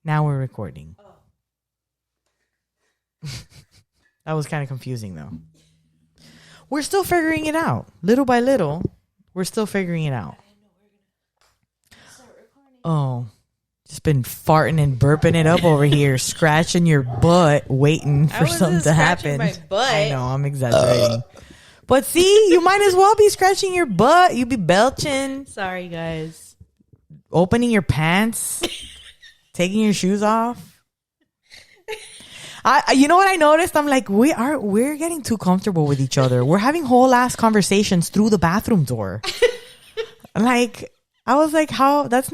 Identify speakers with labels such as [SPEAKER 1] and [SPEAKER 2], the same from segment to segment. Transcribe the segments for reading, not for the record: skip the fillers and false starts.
[SPEAKER 1] Now we're recording. That was kind of confusing, though. We're still figuring it out. Little by little, we're still figuring it out. Oh, just been farting and burping it up over here, scratching your butt, waiting for something to happen.
[SPEAKER 2] My butt.
[SPEAKER 1] I know, I'm exaggerating. But see, you might as well be scratching your butt. You be belching.
[SPEAKER 2] Sorry, guys.
[SPEAKER 1] Opening your pants. Taking your shoes off. You know what I noticed? I'm like, we're getting too comfortable with each other. We're having whole ass conversations through the bathroom door. Like, I was like, how? That's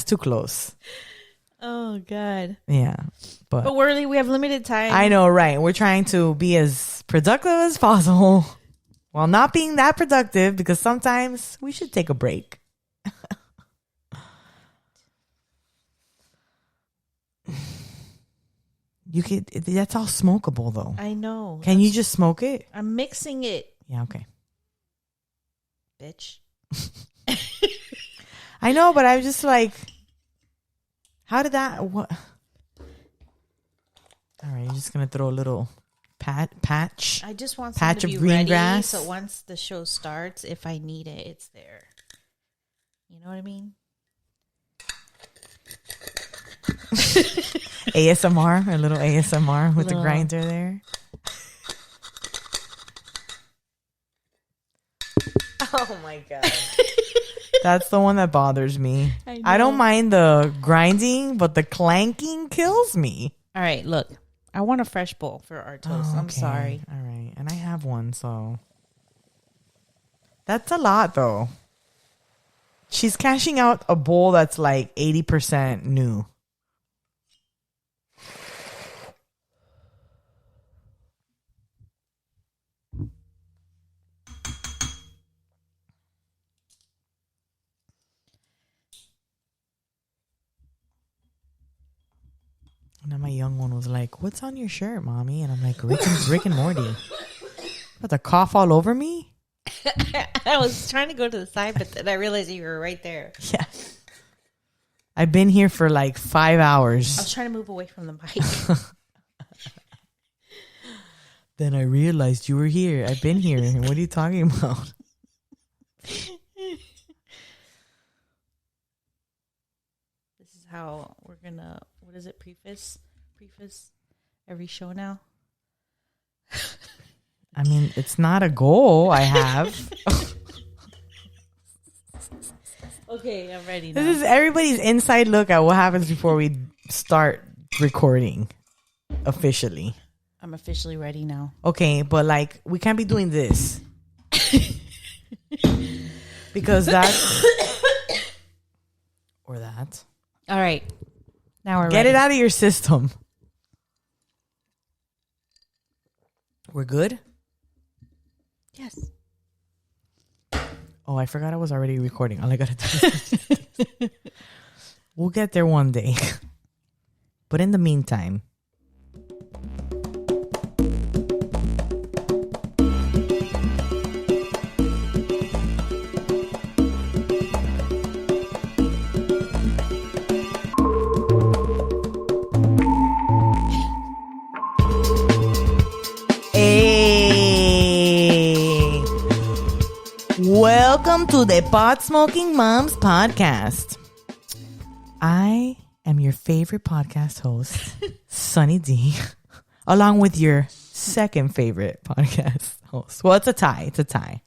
[SPEAKER 1] too close.
[SPEAKER 2] Oh God.
[SPEAKER 1] Yeah,
[SPEAKER 2] but we have limited time.
[SPEAKER 1] I know, right? We're trying to be as productive as possible while not being that productive, because sometimes we should take a break. That's all smokable, though.
[SPEAKER 2] I know.
[SPEAKER 1] Can you just smoke it?
[SPEAKER 2] I'm mixing it.
[SPEAKER 1] Yeah, okay.
[SPEAKER 2] Bitch.
[SPEAKER 1] I know, but I'm just like, how did that? What? All right, you're just gonna throw a little patch.
[SPEAKER 2] I just want
[SPEAKER 1] patch
[SPEAKER 2] to
[SPEAKER 1] of
[SPEAKER 2] be
[SPEAKER 1] green
[SPEAKER 2] ready,
[SPEAKER 1] grass.
[SPEAKER 2] so once the show starts, if I need it, it's there. You know what I mean?
[SPEAKER 1] ASMR, a little ASMR with the grinder there. Oh my God. That's the one that bothers me. I don't mind the grinding, but the clanking kills me.
[SPEAKER 2] All right, look. I want a fresh bowl for our toast. I'm sorry.
[SPEAKER 1] All right. And I have one, so. That's a lot, though. She's cashing out a bowl that's like 80% new. And then my young one was like, "What's on your shirt, mommy?" And I'm like, Rick and Morty. About to cough all over me?
[SPEAKER 2] I was trying to go to the side, but then I realized you were right there.
[SPEAKER 1] Yeah. I've been here for like 5 hours.
[SPEAKER 2] I was trying to move away from the mic.
[SPEAKER 1] Then I realized you were here. I've been here. What are you talking about?
[SPEAKER 2] This is how we're gonna, what is it, preface every show now.
[SPEAKER 1] I mean, it's not a goal I have.
[SPEAKER 2] Okay, I'm ready now.
[SPEAKER 1] This is everybody's inside look at what happens before we start recording officially.
[SPEAKER 2] I'm officially ready now.
[SPEAKER 1] Okay, but like, we can't be doing this. Because that's... or that.
[SPEAKER 2] All right. Now we're
[SPEAKER 1] Get
[SPEAKER 2] ready.
[SPEAKER 1] it out of your system. We're good?
[SPEAKER 2] Yes.
[SPEAKER 1] Oh, I forgot I was already recording. All I gotta do is... We'll get there one day. But in the meantime... Welcome to the Pot Smoking Moms podcast. I am your favorite podcast host, Sunny D, along with your second favorite podcast host. Well, it's a tie.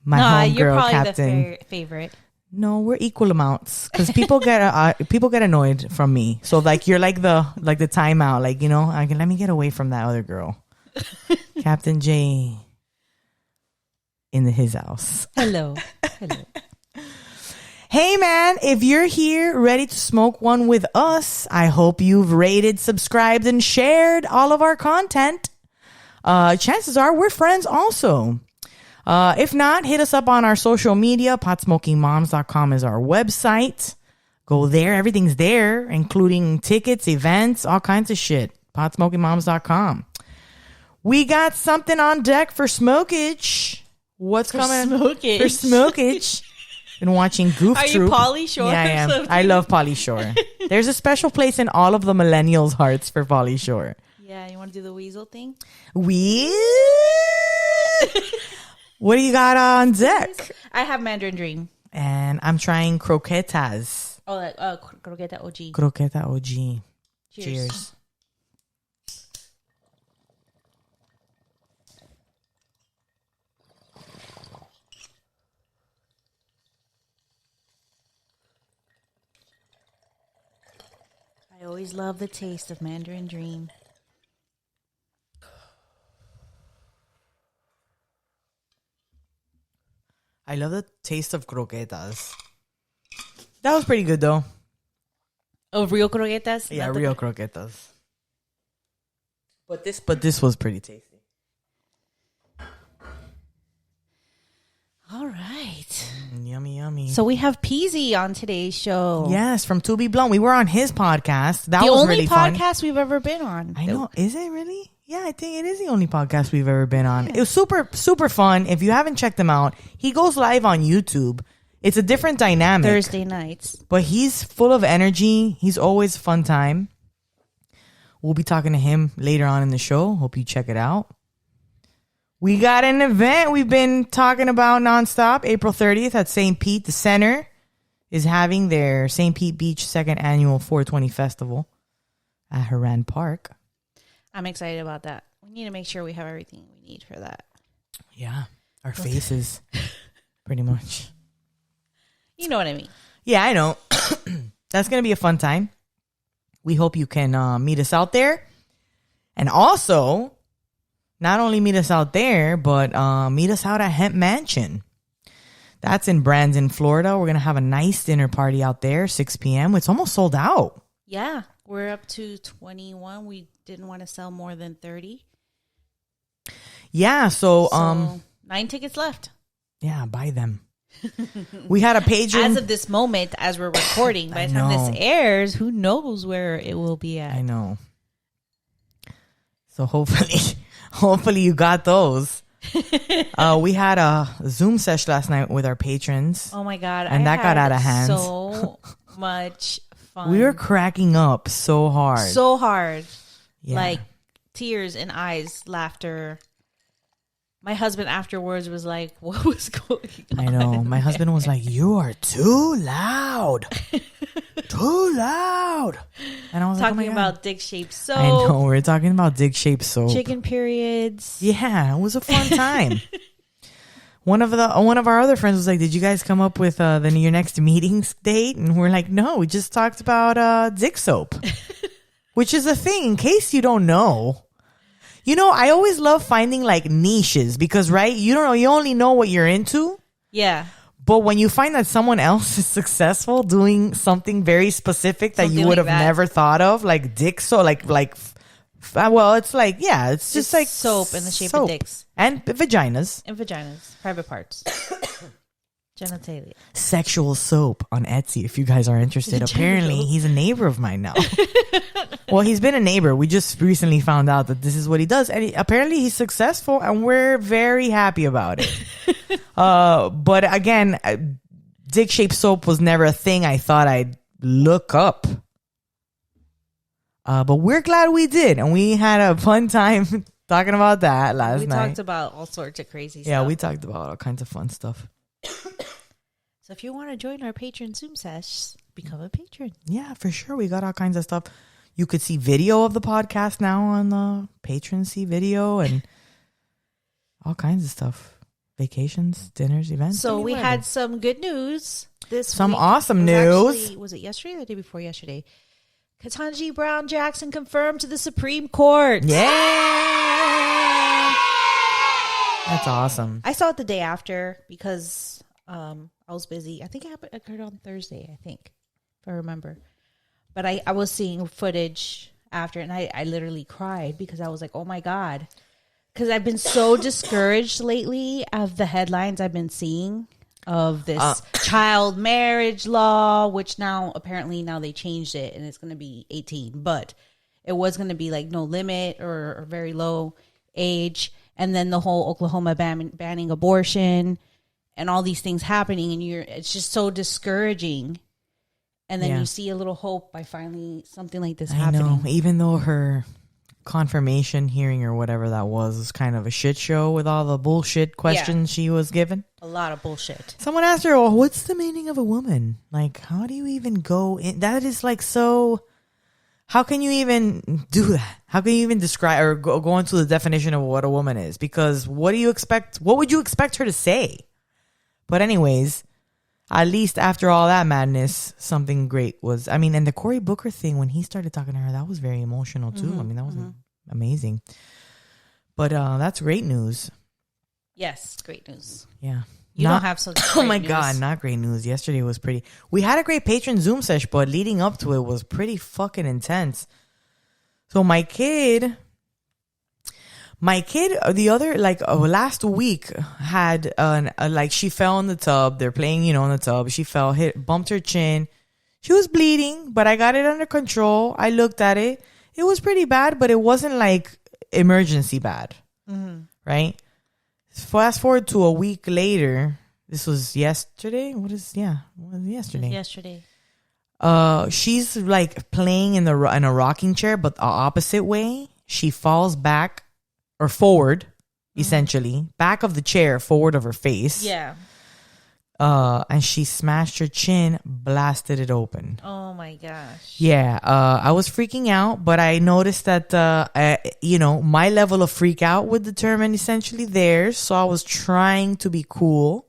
[SPEAKER 1] My homegirl,
[SPEAKER 2] you're probably
[SPEAKER 1] Captain.
[SPEAKER 2] the favorite.
[SPEAKER 1] No, we're equal amounts because people get annoyed from me. So like you're like the timeout. Like, you know, let me get away from that other girl, Captain J. In his house.
[SPEAKER 2] Hello.
[SPEAKER 1] Hey man, if you're here ready to smoke one with us, I hope you've rated, subscribed, and shared all of our content. Chances are we're friends also. If not, hit us up on our social media. Potsmokingmoms.com is our website. Go there. Everything's there, including tickets, events, all kinds of shit. Potsmokingmoms.com. We got something on deck for smokage. What's coming?
[SPEAKER 2] Smokage.
[SPEAKER 1] For smokage. Been watching Goof
[SPEAKER 2] Are
[SPEAKER 1] Troop.
[SPEAKER 2] you Pauly Shore?
[SPEAKER 1] Yeah, I am. I love Pauly Shore. There's a special place in all of the millennials' hearts for Pauly Shore.
[SPEAKER 2] Yeah, you want to do the weasel thing?
[SPEAKER 1] We. What do you got on deck?
[SPEAKER 2] I have Mandarin Dream.
[SPEAKER 1] And I'm trying croquetas.
[SPEAKER 2] Oh, croqueta OG.
[SPEAKER 1] Croqueta OG.
[SPEAKER 2] Cheers. I always love the taste of Mandarin Dream.
[SPEAKER 1] I love the taste of croquetas. That was pretty good, though.
[SPEAKER 2] Oh, real croquetas?
[SPEAKER 1] Yeah, real croquetas. But this was pretty tasty.
[SPEAKER 2] All right.
[SPEAKER 1] Yummy, yummy.
[SPEAKER 2] So we have Peezy on today's show.
[SPEAKER 1] Yes, from To Be Blunt. We were on his podcast. That was really fun.
[SPEAKER 2] The only podcast we've ever been on.
[SPEAKER 1] I know. Is it really? Yeah, I think it is the only podcast we've ever been on. It was super, super fun. If you haven't checked him out, he goes live on YouTube. It's a different dynamic.
[SPEAKER 2] Thursday nights.
[SPEAKER 1] But he's full of energy. He's always a fun time. We'll be talking to him later on in the show. Hope you check it out. We got an event we've been talking about nonstop. April 30th at St. Pete. The Center is having their St. Pete Beach 2nd Annual 420 Festival at Haran Park.
[SPEAKER 2] I'm excited about that. We need to make sure we have everything we need for that.
[SPEAKER 1] Yeah. Our faces. Pretty much.
[SPEAKER 2] You know what I mean.
[SPEAKER 1] Yeah, I know. That's going to be a fun time. We hope you can meet us out there. And also, not only meet us out there, but meet us out at Hemp Mansion. That's in Brandon, Florida. We're going to have a nice dinner party out there, 6 p.m. It's almost sold out.
[SPEAKER 2] Yeah, we're up to 21. We didn't want to sell more than 30.
[SPEAKER 1] Yeah, so
[SPEAKER 2] 9 tickets left.
[SPEAKER 1] Yeah, buy them. We had a patron.
[SPEAKER 2] As of this moment, as we're recording, by the time this airs, who knows where it will be at?
[SPEAKER 1] I know. So hopefully you got those. We had a Zoom session last night with our patrons.
[SPEAKER 2] Oh my God.
[SPEAKER 1] And that got out of hand.
[SPEAKER 2] So much fun.
[SPEAKER 1] We were cracking up so hard.
[SPEAKER 2] So hard.
[SPEAKER 1] Yeah.
[SPEAKER 2] Like tears in eyes, laughter. My husband afterwards was like, what was going on?
[SPEAKER 1] I know. My husband was like, you are too loud. Too loud. And I was
[SPEAKER 2] talking
[SPEAKER 1] like, oh
[SPEAKER 2] about dick-shaped soap.
[SPEAKER 1] I know. We're talking about dick-shaped soap.
[SPEAKER 2] Chicken periods.
[SPEAKER 1] Yeah, it was a fun time. One of our other friends was like, did you guys come up with your next meeting date? And we're like, no, we just talked about dick soap. Which is a thing, in case you don't know. You know, I always love finding like niches because, right, you don't know, you only know what you're into.
[SPEAKER 2] Yeah.
[SPEAKER 1] But when you find that someone else is successful doing something very specific that you would have never thought of, like dick soap, well, it's like, yeah, it's just like
[SPEAKER 2] soap in the shape of dicks.
[SPEAKER 1] And vaginas.
[SPEAKER 2] And vaginas. Private parts. Genitalia.
[SPEAKER 1] Sexual soap on Etsy if you guys are interested. Apparently, he's a neighbor of mine now. Well, he's been a neighbor. We just recently found out that this is what he does. And apparently he's successful and we're very happy about it. But again, dick-shaped soap was never a thing I thought I'd look up. But we're glad we did. And we had a fun time talking about that last night.
[SPEAKER 2] We talked about all sorts of crazy stuff.
[SPEAKER 1] Yeah, we talked about all kinds of fun stuff.
[SPEAKER 2] So if you want to join our patron Zoom sesh, become a patron.
[SPEAKER 1] Yeah, for sure. We got all kinds of stuff. You could see video of the podcast now on the patron see video and all kinds of stuff. Vacations, dinners, events.
[SPEAKER 2] So we had some good news this week.
[SPEAKER 1] Some awesome news.
[SPEAKER 2] Was it yesterday or the day before yesterday? Ketanji Brown Jackson confirmed to the Supreme Court.
[SPEAKER 1] Yeah. That's awesome.
[SPEAKER 2] I saw it the day after because I was busy. I think it occurred on Thursday, I think, if I remember. But I was seeing footage after, and I literally cried because I was like, oh, my God. Because I've been so discouraged lately of the headlines I've been seeing of this child marriage law, which now apparently they changed it, and it's going to be 18. But it was going to be like no limit or very low age. And then the whole Oklahoma banning abortion and all these things happening. And it's just so discouraging. And then
[SPEAKER 1] Yeah.
[SPEAKER 2] you see a little hope by finally something like this
[SPEAKER 1] I
[SPEAKER 2] happening.
[SPEAKER 1] know. Even though her confirmation hearing or whatever that was kind of a shit show with all the bullshit questions she was given.
[SPEAKER 2] A lot of bullshit.
[SPEAKER 1] Someone asked her, well, what's the meaning of a woman? Like, how do you even go in? That is like so... How can you even do that? How can you even describe or go into the definition of what a woman is? Because what do you expect? What would you expect her to say? But anyways, at least after all that madness, something great was... I mean, and the Cory Booker thing, when he started talking to her, that was very emotional too. I mean, that was amazing. But that's great news.
[SPEAKER 2] Yes, great news.
[SPEAKER 1] Yeah.
[SPEAKER 2] You don't have such
[SPEAKER 1] Oh my
[SPEAKER 2] great
[SPEAKER 1] God,
[SPEAKER 2] news.
[SPEAKER 1] not great news. Yesterday was pretty... We had a great patron Zoom sesh, but leading up to it was pretty fucking intense. So my kid, the other, like last week had, like she fell in the tub. They're playing, in the tub. She fell, bumped her chin. She was bleeding, but I got it under control. I looked at it. It was pretty bad, but it wasn't like emergency bad. Right? Fast forward to a week later. This was yesterday. It was yesterday.
[SPEAKER 2] Yesterday.
[SPEAKER 1] She's like playing in a rocking chair, but the opposite way. She falls back or forward, essentially back of the chair, forward of her face.
[SPEAKER 2] Yeah.
[SPEAKER 1] And she smashed her chin, blasted it open.
[SPEAKER 2] Oh my gosh.
[SPEAKER 1] Yeah. I was freaking out, but I noticed that my level of freak out would determine essentially theirs. So I was trying to be cool,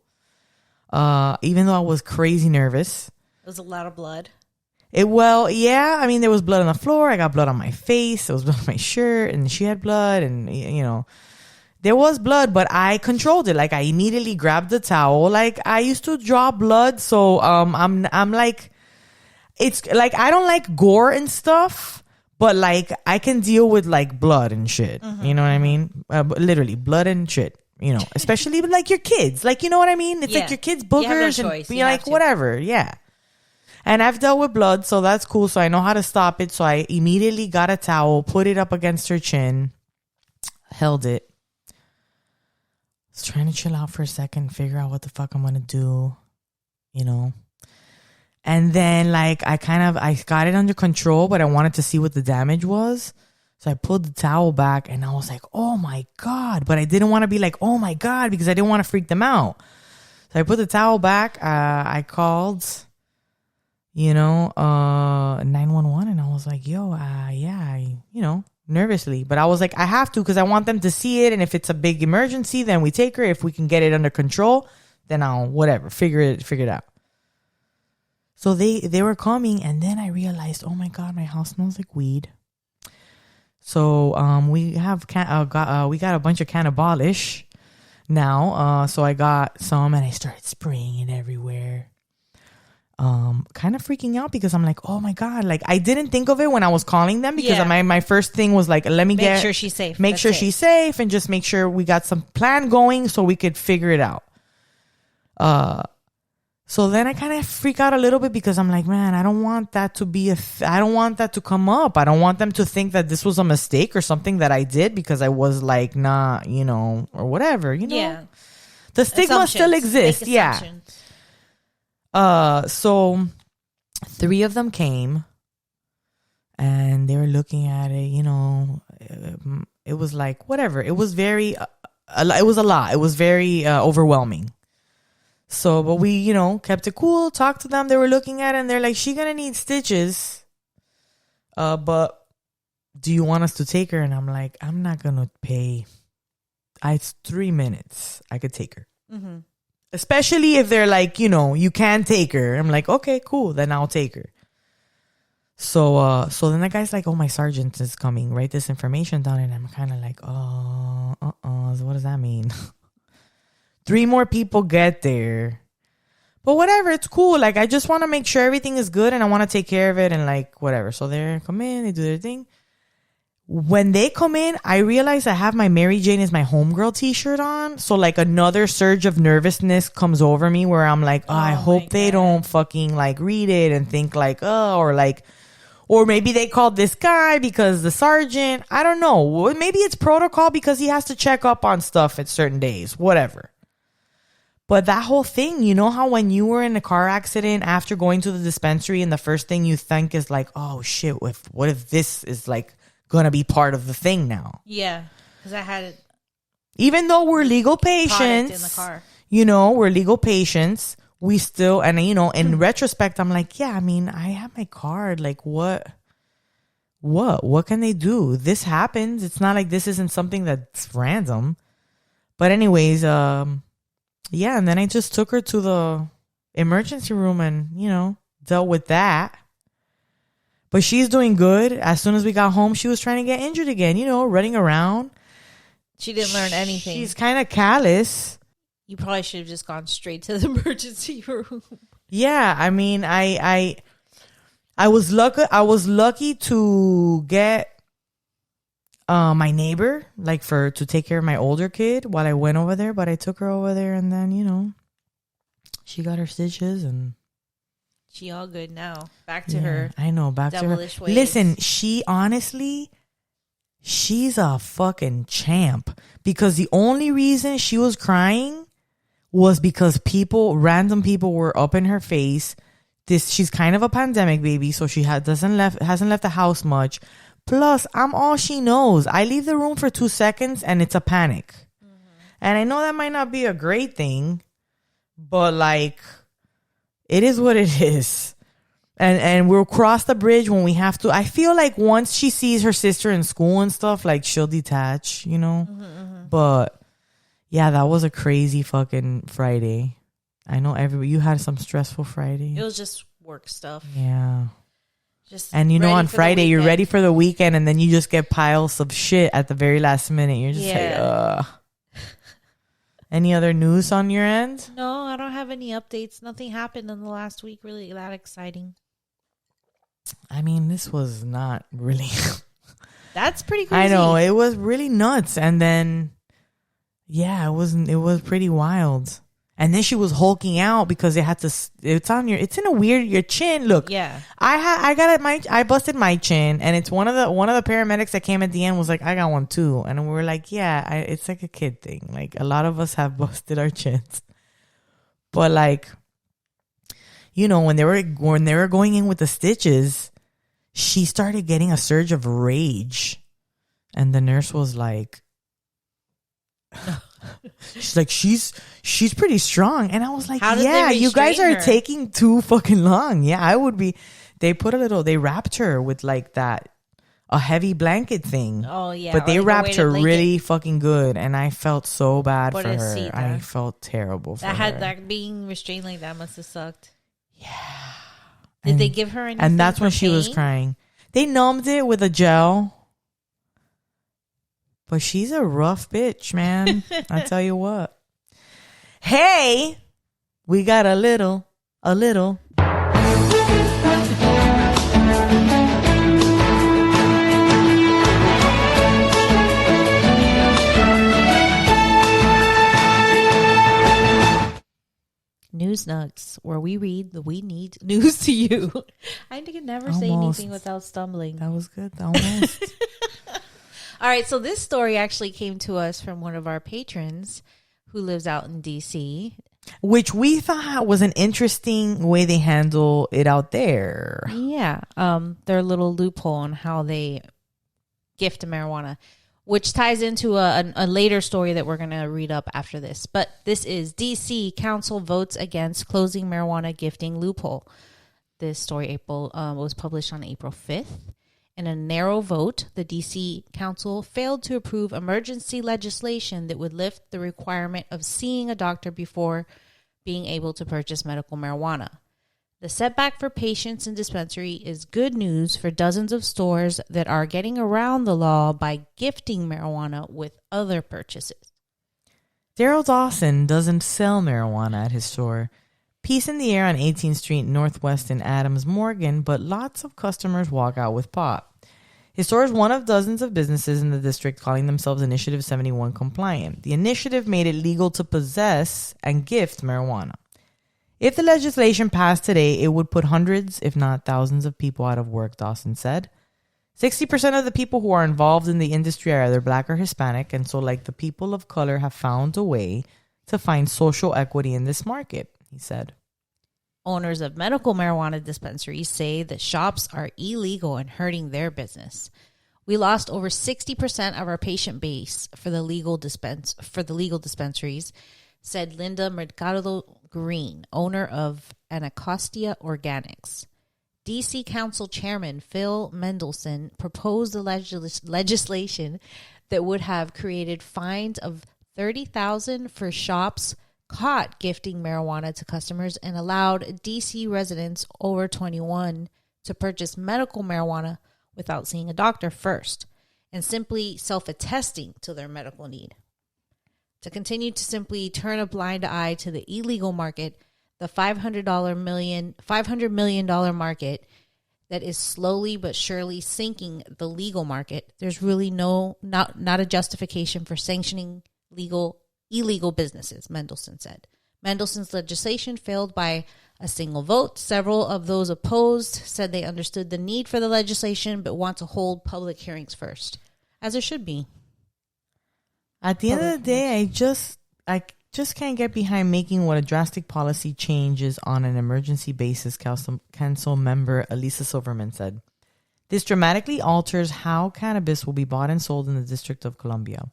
[SPEAKER 1] even though I was crazy nervous.
[SPEAKER 2] It was a lot of blood.
[SPEAKER 1] Yeah. I mean, there was blood on the floor. I got blood on my face. There was blood on my shirt, and she had blood, and there was blood, but I controlled it. Like I immediately grabbed the towel. Like I used to draw blood, so I'm like, it's like I don't like gore and stuff, but like I can deal with like blood and shit. You know what I mean? Literally blood and shit. Especially with like your kids. Like, you know what I mean? It's like your kids' boogers and you're like whatever. Yeah. And I've dealt with blood, so that's cool. So I know how to stop it. So I immediately got a towel, put it up against her chin, held it. Was trying to chill out for a second, figure out what the fuck I'm gonna do, And then like I got it under control, but I wanted to see what the damage was. So I pulled the towel back and I was like, oh my God. But I didn't want to be like, oh my God, because I didn't want to freak them out. So I put the towel back. I called 911, and I was like, yo, nervously, but I was like, I have to, because I want them to see it, and if it's a big emergency, then we take her. If we can get it under control, then I'll figure it out. So they were coming, and then I realized, oh my God, my house smells like weed. So we got a bunch of cannabolish now. So I got some, and I started spraying it everywhere. Kind of freaking out because I'm like, oh my God, like I didn't think of it when I was calling them, because my first thing was like, let me
[SPEAKER 2] make sure she's safe.
[SPEAKER 1] Make sure she's safe, and just make sure we got some plan going so we could figure it out. So then I kind of freak out a little bit because I'm like, man, I don't want that to be I don't want that to come up. I don't want them to think that this was a mistake or something that I did because I was like, nah, or whatever,
[SPEAKER 2] Yeah.
[SPEAKER 1] The stigma still exists. Yeah. So 3 of them came and they were looking at it, it was like, whatever. It was very, it was a lot. It was very overwhelming. So, but we, kept it cool, talked to them. They were looking at it and they're like, she's going to need stitches. But do you want us to take her? And I'm like, I'm not going to pay. It's 3 minutes. I could take her. Mm-hmm. Especially if they're like, you can take her. I'm like, okay, cool. Then I'll take her. So then the guy's like, oh, my sergeant is coming. Write this information down. And I'm kind of like, so what does that mean? 3 more people get there. But whatever, it's cool. Like, I just want to make sure everything is good and I want to take care of it and like, whatever. So they come in, they do their thing. When they come in, I realize I have my Mary Jane is my homegirl t-shirt on. So like another surge of nervousness comes over me where I'm like, I hope they don't fucking like read it and think like, or maybe they called this guy because the sergeant, I don't know. Maybe it's protocol because he has to check up on stuff at certain days, whatever. But that whole thing, you know how when you were in a car accident after going to the dispensary and the first thing you think is like, oh shit, what if this is like going to be part of the thing now?
[SPEAKER 2] Yeah. Because I had it.
[SPEAKER 1] Even though we're legal patients,
[SPEAKER 2] in the car.
[SPEAKER 1] you know, we're legal patients. We still, and you know, in retrospect, I'm like, yeah, I mean, I have my card. Like, what can they do? This happens. It's not like this isn't something that's random. But anyways, yeah. And then I just took her to the emergency room and, you know, dealt with that. But she's doing good. As soon as we got home, she was trying to get injured again, you know, running around.
[SPEAKER 2] She didn't learn anything.
[SPEAKER 1] She's kind of callous.
[SPEAKER 2] You probably should have just gone straight to the emergency room.
[SPEAKER 1] Yeah, I mean, I was lucky to get my neighbor to take care of my older kid while I went over there, but I took her over there and then, you know, she got her stitches and
[SPEAKER 2] she all good now. Back to her.
[SPEAKER 1] I know, back to her.
[SPEAKER 2] Ways.
[SPEAKER 1] Listen, she's a fucking champ because the only reason she was crying was because random people were up in her face. She's kind of a pandemic baby, so she hasn't left the house much. Plus, I'm all she knows. I leave the room for 2 seconds and it's a panic. Mm-hmm. And I know that might not be a great thing, but like, it is what it is. And we'll cross the bridge when we have to. I feel like once she sees her sister in school and stuff, like she'll detach, you know? Mm-hmm, mm-hmm. But yeah, that was a crazy fucking Friday. I know you had some stressful Friday.
[SPEAKER 2] It was just work stuff.
[SPEAKER 1] Yeah. And you know, on Friday, you're ready for the weekend, and then you just get piles of shit at the very last minute. You're just like, ugh. Any other news on your end?
[SPEAKER 2] No, I don't have any updates. Nothing happened in the last week really that exciting.
[SPEAKER 1] I mean, this was not really.
[SPEAKER 2] That's pretty crazy.
[SPEAKER 1] I know. It was really nuts. And then, yeah, it was pretty wild. And then she was hulking out because it's in your chin. Look,
[SPEAKER 2] yeah,
[SPEAKER 1] I busted my chin, and it's one of the paramedics that came at the end was like, I got one too. And we were like, yeah, it's like a kid thing. Like a lot of us have busted our chins. But like, you know, when they were going in with the stitches, she started getting a surge of rage. And the nurse was like, she's like, she's pretty strong. And I was like, yeah, you guys are taking too fucking long. Yeah, I would be. They wrapped her with like a heavy blanket thing.
[SPEAKER 2] Oh yeah.
[SPEAKER 1] But they wrapped her really fucking good. And I felt so bad for her. I felt terrible for her.
[SPEAKER 2] That being restrained like that must have sucked.
[SPEAKER 1] Yeah.
[SPEAKER 2] Did they give her anything?
[SPEAKER 1] And that's when she was crying. They numbed it with a gel. But she's a rough bitch, man. I tell you what. Hey, we got a little.
[SPEAKER 2] News Nugs, where we read the We Need News to you. I can never say anything without stumbling.
[SPEAKER 1] That was good. Almost.
[SPEAKER 2] All right, so this story actually came to us from one of our patrons who lives out in D.C.
[SPEAKER 1] Which we thought was an interesting way they handle it out there.
[SPEAKER 2] Yeah, their little loophole on how they gift marijuana, which ties into a later story that we're going to read up after this. But this is D.C. Council votes against closing marijuana gifting loophole. This story was published on April 5th. In a narrow vote, the D.C. Council failed to approve emergency legislation that would lift the requirement of seeing a doctor before being able to purchase medical marijuana. The setback for patients in dispensary is good news for dozens of stores that are getting around the law by gifting marijuana with other purchases.
[SPEAKER 1] Daryl Dawson doesn't sell marijuana at his store. Peace in the air on 18th Street Northwest in Adams Morgan, but lots of customers walk out with pot. His store is one of dozens of businesses in the district calling themselves Initiative 71 compliant. The initiative made it legal to possess and gift marijuana. If the legislation passed today, it would put hundreds, if not thousands of people out of work, Dawson said. 60% of the people who are involved in the industry are either black or Hispanic, and so like the people of color have found a way, to find social equity in this market, he said.
[SPEAKER 2] Owners of medical marijuana dispensaries say that shops are illegal and hurting their business. We lost over 60% of our patient base for the legal dispensaries, said Linda Mercado Green, owner of Anacostia Organics. DC Council Chairman Phil Mendelson proposed the legislation that would have created fines of $30,000 for shops caught gifting marijuana to customers and allowed DC residents over 21 to purchase medical marijuana without seeing a doctor first and simply self-attesting to their medical need. To continue to simply turn a blind eye to the illegal market, the $500 million market that is slowly but surely sinking the legal market, there's really not a justification for sanctioning illegal businesses, Mendelson said. Mendelson's legislation failed by a single vote. Several of those opposed said they understood the need for the legislation but want to hold public hearings first, as it should be.
[SPEAKER 1] At the end of the day, I just can't get behind making what a drastic policy change is on an emergency basis, council member Elisa Silverman said. This dramatically alters how cannabis will be bought and sold in the District of Columbia.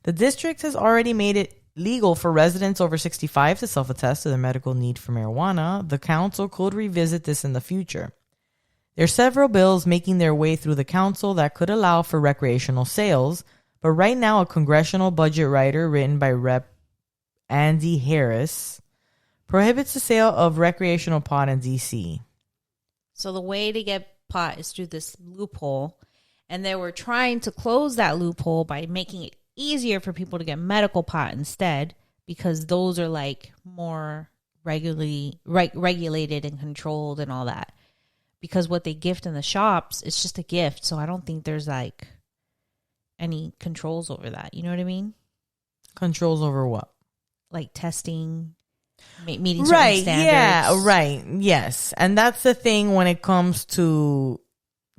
[SPEAKER 1] The district has already made it legal for residents over 65 to self-attest to their medical need for marijuana. The council could revisit this in the future. There are several bills making their way through the council that could allow for recreational sales, but right now a congressional budget rider written by Rep. Andy Harris prohibits the sale of recreational pot in D.C.
[SPEAKER 2] So the way to get pot is through this loophole, and they were trying to close that loophole by making it easier for people to get medical pot instead, because those are like more regulated and controlled and all that. Because what they gift in the shops, it's just a gift, so I don't think there's like any controls over that. You know what I mean?
[SPEAKER 1] Controls over what?
[SPEAKER 2] Like testing, meeting certain standards.
[SPEAKER 1] Yeah, right. Yes. And that's the thing when it comes to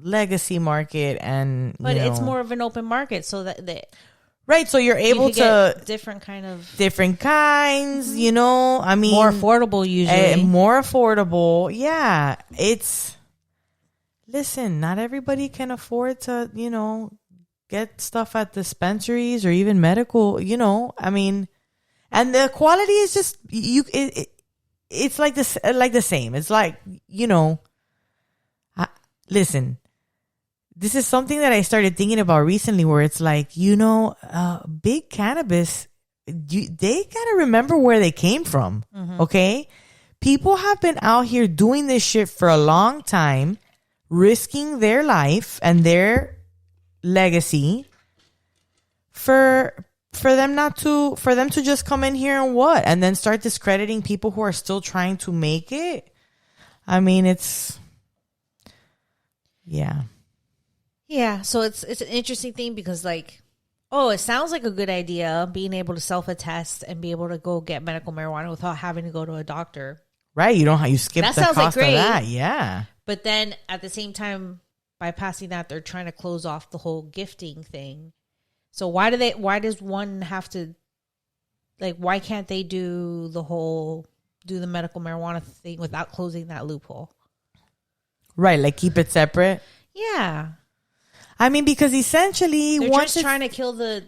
[SPEAKER 1] legacy market and
[SPEAKER 2] it's more of an open market, so that
[SPEAKER 1] right, so you're able to
[SPEAKER 2] get different kinds,
[SPEAKER 1] I mean,
[SPEAKER 2] more affordable usually.
[SPEAKER 1] More affordable. Yeah. Listen, not everybody can afford to, get stuff at dispensaries or even medical, I mean, and the quality is just it's like this, like the same. It's like, listen, this is something that I started thinking about recently, where it's like, big cannabis, they gotta remember where they came from. Mm-hmm. Okay, people have been out here doing this shit for a long time, risking their life and their legacy for them to just come in here and then start discrediting people who are still trying to make it. I mean, it's yeah.
[SPEAKER 2] So it's an interesting thing because it sounds like a good idea, being able to self-attest and be able to go get medical marijuana without having to go to a doctor.
[SPEAKER 1] Right, you skip the cost of that. Yeah.
[SPEAKER 2] But then at the same time, by passing that, they're trying to close off the whole gifting thing. So why does one have to, why can't they do the medical marijuana thing without closing that loophole?
[SPEAKER 1] Right, keep it separate.
[SPEAKER 2] Yeah.
[SPEAKER 1] I mean, because essentially
[SPEAKER 2] they're just trying to kill the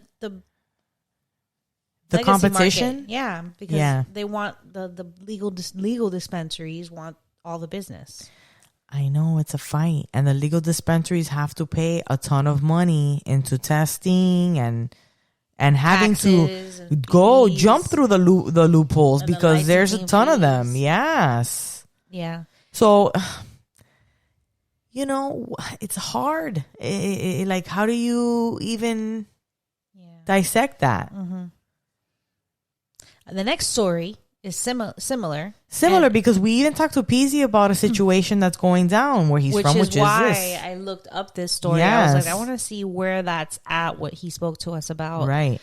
[SPEAKER 1] competition.
[SPEAKER 2] Market. Yeah, because they want the legal dispensaries want all the business.
[SPEAKER 1] I know, it's a fight, and the legal dispensaries have to pay a ton of money into testing and having to go jump through the loopholes because there's a ton of them. Yes.
[SPEAKER 2] Yeah.
[SPEAKER 1] So, it's hard. How do you even dissect that?
[SPEAKER 2] Mm-hmm. The next story is similar
[SPEAKER 1] because we even talked to Peezy about a situation that's going down where he's from, which is
[SPEAKER 2] why
[SPEAKER 1] this.
[SPEAKER 2] I looked up this story. Yes. I was like, I want to see where that's at, what he spoke to us about.
[SPEAKER 1] Right.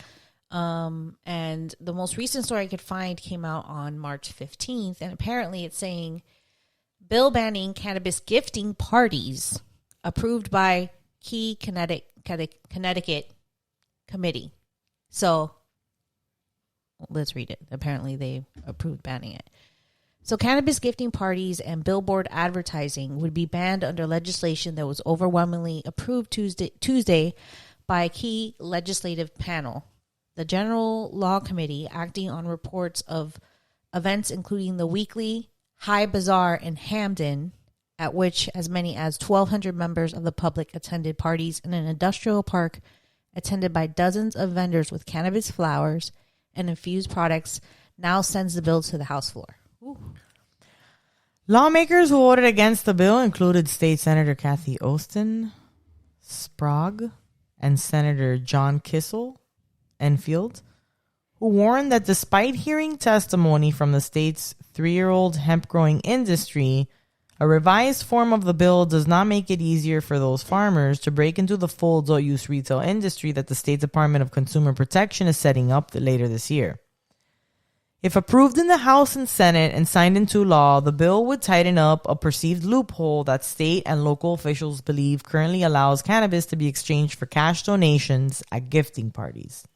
[SPEAKER 2] And the most recent story I could find came out on March 15th, and apparently it's saying bill banning cannabis gifting parties approved by key Connecticut committee. So let's read it. Apparently, they approved banning it. So cannabis gifting parties and billboard advertising would be banned under legislation that was overwhelmingly approved Tuesday by a key legislative panel. The General Law Committee, acting on reports of events including the weekly High Bazaar in Hamden, at which as many as 1,200 members of the public attended parties in an industrial park attended by dozens of vendors with cannabis flowers and infused products, now sends the bill to the House floor. Ooh.
[SPEAKER 1] Lawmakers who voted against the bill included State Senator Kathy Austin, Sprague, and Senator John Kissel Enfield, who warned that despite hearing testimony from the state's 3-year-old hemp-growing industry, a revised form of the bill does not make it easier for those farmers to break into the full adult-use retail industry that the State Department of Consumer Protection is setting up later this year. If approved in the House and Senate and signed into law, the bill would tighten up a perceived loophole that state and local officials believe currently allows cannabis to be exchanged for cash donations at gifting parties.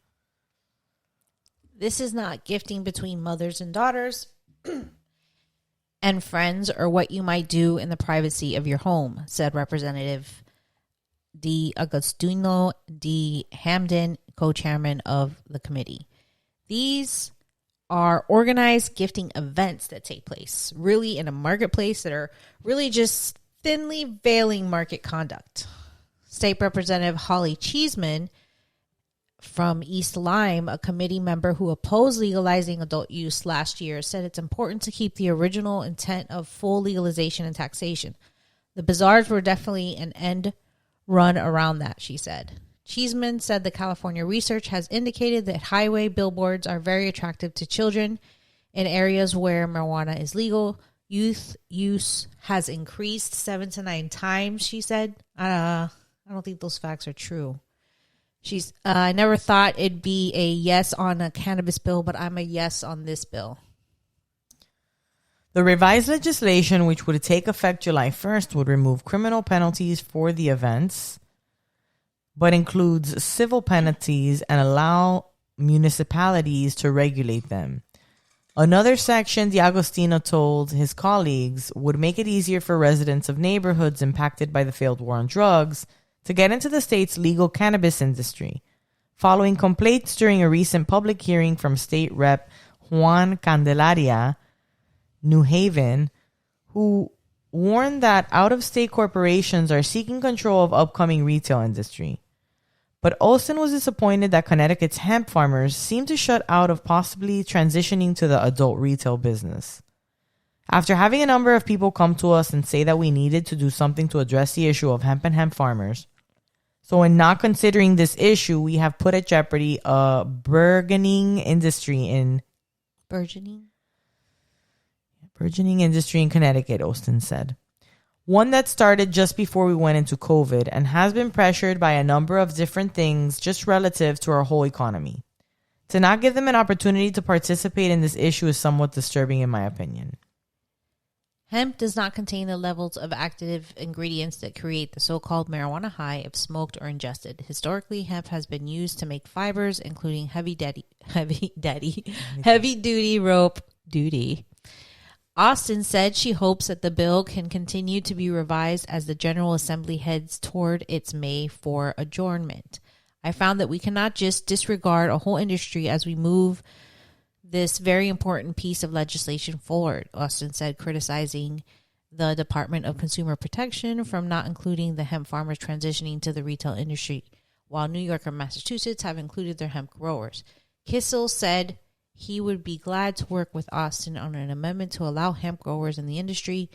[SPEAKER 2] This is not gifting between mothers and daughters and friends or what you might do in the privacy of your home, said Representative D. Agostino D. Hamden, co-chairman of the committee. These are organized gifting events that take place, really in a marketplace, that are really just thinly veiling market conduct. State Representative Holly Cheeseman from East Lyme, a committee member who opposed legalizing adult use last year, said it's important to keep the original intent of full legalization and taxation. The bazaars were definitely an end run around that, she said. Cheeseman said the California research has indicated that highway billboards are very attractive to children in areas where marijuana is legal. Youth use has increased 7 to 9 times, she said. I don't think those facts are true. I never thought it'd be a yes on a cannabis bill, but I'm a yes on this bill.
[SPEAKER 1] The revised legislation, which would take effect July 1st, would remove criminal penalties for the events, but includes civil penalties and allow municipalities to regulate them. Another section, D'Agostino told his colleagues, would make it easier for residents of neighborhoods impacted by the failed war on drugs to get into the state's legal cannabis industry, following complaints during a recent public hearing from State Rep. Juan Candelaria, New Haven, who warned that out-of-state corporations are seeking control of upcoming retail industry. But Olson was disappointed that Connecticut's hemp farmers seem to shut out of possibly transitioning to the adult retail business. After having a number of people come to us and say that we needed to do something to address the issue of hemp and hemp farmers, so in not considering this issue, we have put at jeopardy a burgeoning industry in Connecticut, Austin said. One that started just before we went into COVID and has been pressured by a number of different things just relative to our whole economy. To not give them an opportunity to participate in this issue is somewhat disturbing in my opinion.
[SPEAKER 2] Hemp does not contain the levels of active ingredients that create the so-called marijuana high if smoked or ingested. Historically, hemp has been used to make fibers, including heavy-duty rope duty. Austin said she hopes that the bill can continue to be revised as the General Assembly heads toward its May 4 adjournment. I found that we cannot just disregard a whole industry as we move this very important piece of legislation forward, Austin said, criticizing the Department of Consumer Protection from not including the hemp farmers transitioning to the retail industry, while New York and Massachusetts have included their hemp growers. Kissel said he would be glad to work with Austin on an amendment to allow hemp growers in the industry.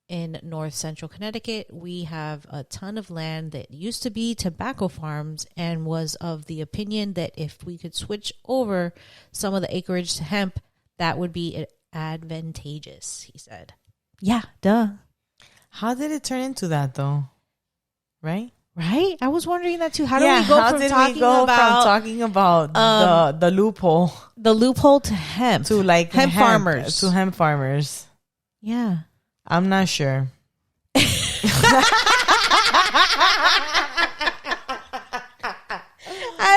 [SPEAKER 2] In north central Connecticut, we have a ton of land that used to be tobacco farms and was of the opinion that if we could switch over some of the acreage to hemp, that would be advantageous, he said. Yeah, duh.
[SPEAKER 1] How did it turn into that, though? Right?
[SPEAKER 2] Right? I was wondering that, too. How do we go from talking about
[SPEAKER 1] the loophole?
[SPEAKER 2] The loophole to hemp.
[SPEAKER 1] To like
[SPEAKER 2] hemp farmers.
[SPEAKER 1] To hemp farmers.
[SPEAKER 2] Yeah.
[SPEAKER 1] I'm not sure.
[SPEAKER 2] I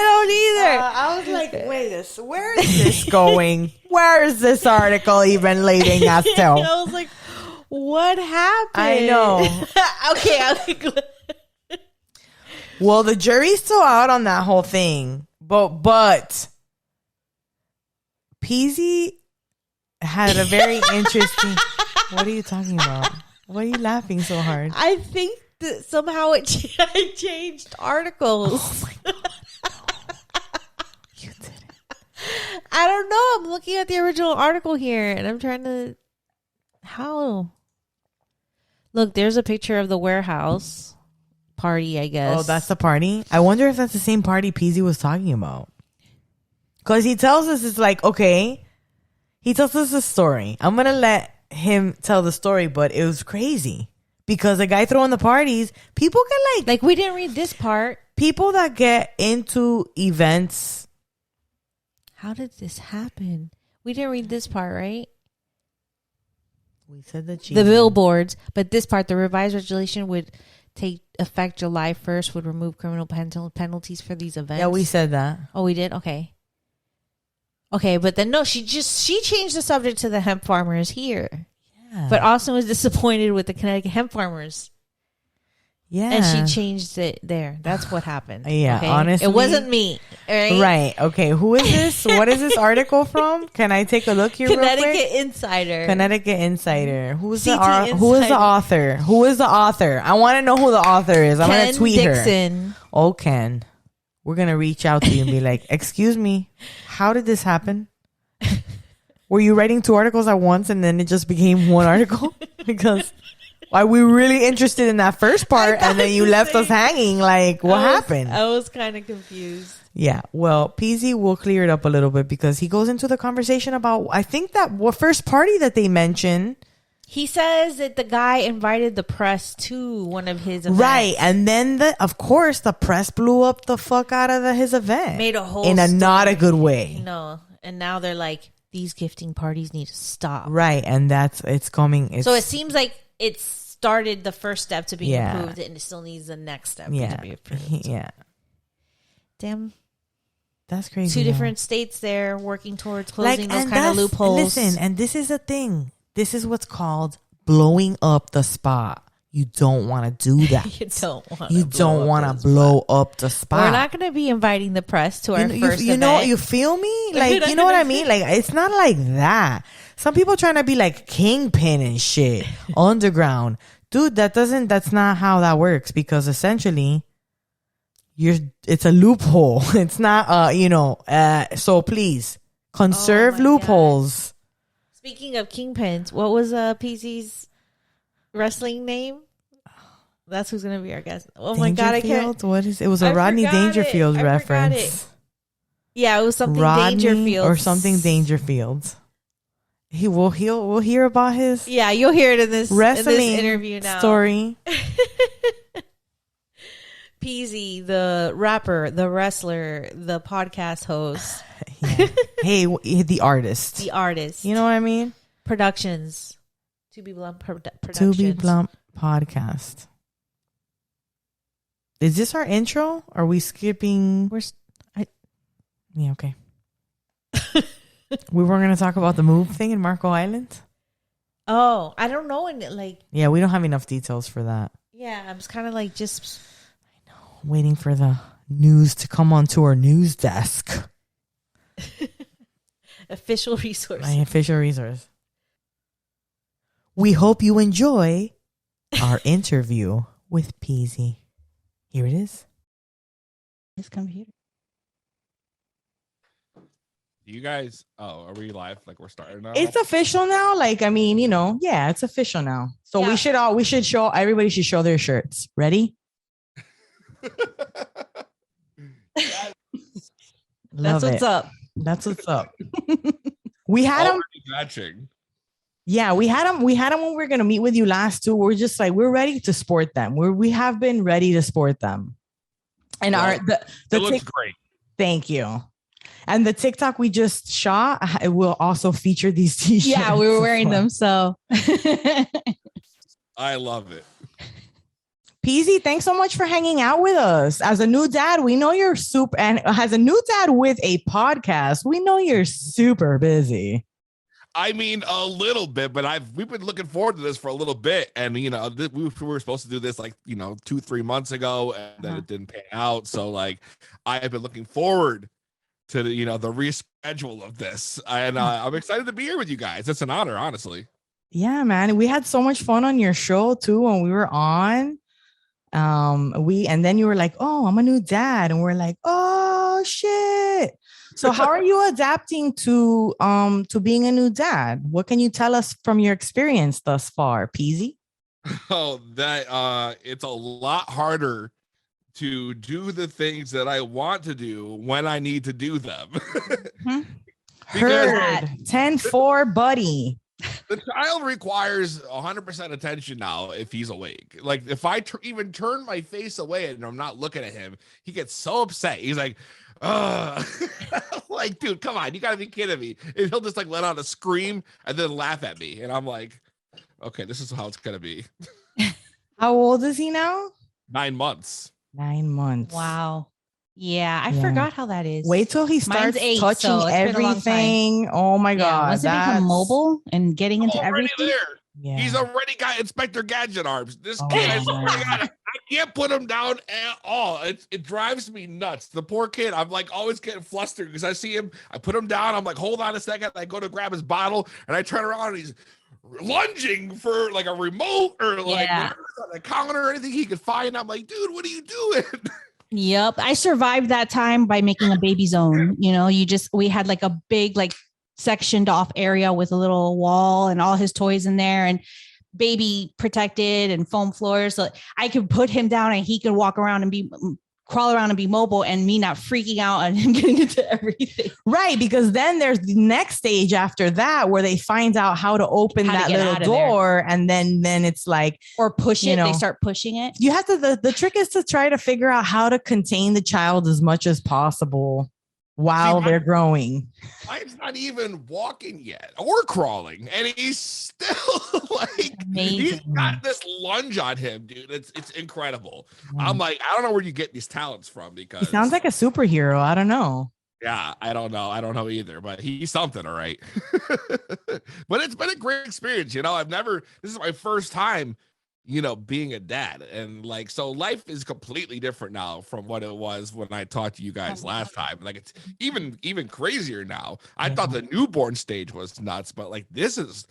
[SPEAKER 2] don't either.
[SPEAKER 1] I was like, where is this going? Where is this article even leading us to?
[SPEAKER 2] I was like, what happened?
[SPEAKER 1] I know.
[SPEAKER 2] Okay.
[SPEAKER 1] Well, the jury's still out on that whole thing. But Peezy had a very interesting... What are you talking about? Why are you laughing so hard?
[SPEAKER 2] I think that somehow I changed articles.
[SPEAKER 1] Oh my God. No. You didn't.
[SPEAKER 2] I don't know. I'm looking at the original article here and I'm trying to... How? Look, there's a picture of the warehouse party, I guess.
[SPEAKER 1] Oh, that's the party? I wonder if that's the same party Peezy was talking about. Because he tells us, it's like, okay, he tells us a story. I'm going to let him tell the story, but it was crazy. Because the guy throwing the parties, people get
[SPEAKER 2] like we didn't read this part.
[SPEAKER 1] People that get into events.
[SPEAKER 2] How did this happen? We didn't read this part, right?
[SPEAKER 1] We said that
[SPEAKER 2] the billboards, but this part, the revised regulation would take effect July 1st, would remove criminal penalties for these events.
[SPEAKER 1] Yeah, we said that.
[SPEAKER 2] Oh, we did? Okay, but then no, she changed the subject to the hemp farmers here. Yeah. But Austin was disappointed with the Connecticut hemp farmers. Yeah. And she changed it there. That's what happened.
[SPEAKER 1] Yeah,
[SPEAKER 2] okay?
[SPEAKER 1] Honestly.
[SPEAKER 2] It wasn't me.
[SPEAKER 1] Right. Okay. Who is this? What is this article from? Can I take a look here
[SPEAKER 2] Connecticut
[SPEAKER 1] real quick?
[SPEAKER 2] Insider.
[SPEAKER 1] Connecticut Insider. Who is the
[SPEAKER 2] author?
[SPEAKER 1] Who is the author? I want to know who the author is. I'm going to tweet
[SPEAKER 2] Dixon.
[SPEAKER 1] her. Oh, Ken. We're going to reach out to you and be like, excuse me, how did this happen? Were you writing 2 articles at once and then it just became 1 article? Because why we were really interested in that first part and then you left us hanging. Like, what happened?
[SPEAKER 2] I was kind of confused.
[SPEAKER 1] Yeah. Well, Peezy will clear it up a little bit because he goes into the conversation about, I think that first party that they mentioned.
[SPEAKER 2] He says that the guy invited the press to one of his events.
[SPEAKER 1] Right. And then, of course, the press blew up the fuck out of his event.
[SPEAKER 2] Made a whole
[SPEAKER 1] in a
[SPEAKER 2] story.
[SPEAKER 1] Not a good way.
[SPEAKER 2] No. And now they're like, these gifting parties need to stop.
[SPEAKER 1] Right. And it's coming.
[SPEAKER 2] So it seems like it started the first step to be approved and it still needs the next step to be approved.
[SPEAKER 1] Yeah.
[SPEAKER 2] Damn.
[SPEAKER 1] That's crazy.
[SPEAKER 2] 2 different states there working towards closing those kind of loopholes.
[SPEAKER 1] Listen, and this is the thing. This is what's called blowing up the spot. You don't want to do that. You don't want to blow up the spot.
[SPEAKER 2] We're not going to be inviting the press to our first
[SPEAKER 1] you
[SPEAKER 2] event.
[SPEAKER 1] know, you feel me? Like, you know what I mean? Like, it's not like that. Some people trying to be like kingpin and shit. Underground. Dude, that's not how that works because essentially it's a loophole. It's not, so please conserve loopholes.
[SPEAKER 2] God. Speaking of kingpins, what was Peezy's wrestling name? That's who's going to be our guest. Oh my God, I can't.
[SPEAKER 1] What is it? Was a Rodney Dangerfield reference.
[SPEAKER 2] Yeah, it was something
[SPEAKER 1] Rodney
[SPEAKER 2] Dangerfield
[SPEAKER 1] or something Dangerfield. We'll hear about his
[SPEAKER 2] you'll hear it in this
[SPEAKER 1] wrestling
[SPEAKER 2] interview now.
[SPEAKER 1] Story.
[SPEAKER 2] Peezy, the rapper, the wrestler, the podcast host.
[SPEAKER 1] Yeah. Hey, the artist.
[SPEAKER 2] The artist.
[SPEAKER 1] You know what I mean?
[SPEAKER 2] Productions. To Be Blunt Productions.
[SPEAKER 1] To Be Blunt podcast. Is this our intro? Are we skipping? Yeah, okay. We were going to talk about the move thing in Marco Island.
[SPEAKER 2] Oh, I don't know.
[SPEAKER 1] Yeah, we don't have enough details for that.
[SPEAKER 2] Yeah, I was kind of like just...
[SPEAKER 1] I know. Waiting for the news to come onto our news desk.
[SPEAKER 2] Official resource.
[SPEAKER 1] My official resource. We hope you enjoy our interview with Peezy. Here it is. His computer.
[SPEAKER 3] You guys, are we live? Like we're starting now?
[SPEAKER 1] It's official now. Like, I mean, yeah, it's official now. So we should show, everybody should show their shirts. Ready?
[SPEAKER 2] That's what's up.
[SPEAKER 1] That's what's up. We had them
[SPEAKER 3] matching.
[SPEAKER 1] Yeah, we had them when we were gonna meet with you last too. We're just like, we're ready to sport them. We have been ready to sport them. And
[SPEAKER 3] it looks great.
[SPEAKER 1] Thank you. And the TikTok we just shot, it will also feature these t-shirts.
[SPEAKER 2] Yeah, we were wearing them, so
[SPEAKER 3] I love it.
[SPEAKER 1] Peezy, thanks so much for hanging out with us. As a new dad, we know you're super, and as a new dad with a podcast, we know you're super busy.
[SPEAKER 3] I mean, a little bit, but we've been looking forward to this for a little bit, and we were supposed to do this 2-3 months ago, and then it didn't pan out. So like, I have been looking forward to the reschedule of this, and I'm excited to be here with you guys. It's an honor, honestly.
[SPEAKER 1] Yeah, man, we had so much fun on your show too when we were on. And then you were like, "Oh, I'm a new dad," and we're like, "Oh shit." So how are you adapting to being a new dad? What can you tell us from your experience thus far, Peezy?
[SPEAKER 3] Oh, that it's a lot harder to do the things that I want to do when I need to do them.
[SPEAKER 1] Heard 10-4, buddy.
[SPEAKER 3] The child requires 100% attention now if he's awake. Like if I even turn my face away and I'm not looking at him, he gets so upset. He's like, like, dude, come on, you gotta be kidding me. And he'll just like let out a scream and then laugh at me. And I'm like, okay, this is how it's gonna be.
[SPEAKER 1] How old is he now?
[SPEAKER 3] 9 months.
[SPEAKER 1] 9 months.
[SPEAKER 2] Wow. Yeah, I forgot how that is.
[SPEAKER 1] Wait till he starts
[SPEAKER 2] 8,
[SPEAKER 1] touching
[SPEAKER 2] so
[SPEAKER 1] everything. Oh my God.
[SPEAKER 2] Once it become mobile and getting into everything.
[SPEAKER 3] There.
[SPEAKER 1] Yeah.
[SPEAKER 3] He's already got Inspector Gadget arms. This kid, I can't put him down at all. It drives me nuts. The poor kid, I'm like always getting flustered because I see him, I put him down. I'm like, hold on a second. I go to grab his bottle and I turn around and he's lunging for like a remote or like whatever, on a counter or anything he could find. I'm like, dude, what are you doing?
[SPEAKER 2] Yep. I survived that time by making a baby zone. We had like a big, like sectioned off area with a little wall and all his toys in there and baby protected and foam floors. So I could put him down and he could walk around and crawl around and be mobile and me not freaking out and him getting into everything.
[SPEAKER 1] Right. Because then there's the next stage after that where they find out how to open that little door. And then it's like,
[SPEAKER 2] or push it. They start pushing it.
[SPEAKER 1] You have to, the trick is to try to figure out how to contain the child as much as possible while they're growing.
[SPEAKER 3] Mine's not even walking yet or crawling, and he's still like, he's got this lunge on him, dude. It's incredible. I'm like, I don't know where you get these talents from because
[SPEAKER 1] he sounds like a superhero. I don't know.
[SPEAKER 3] Yeah, I don't know either, but he's something, all right. But it's been a great experience. This is my first time being a dad, and like, so life is completely different now from what it was when I talked to you guys last time. Like, it's even crazier now. I thought the newborn stage was nuts, but like, this is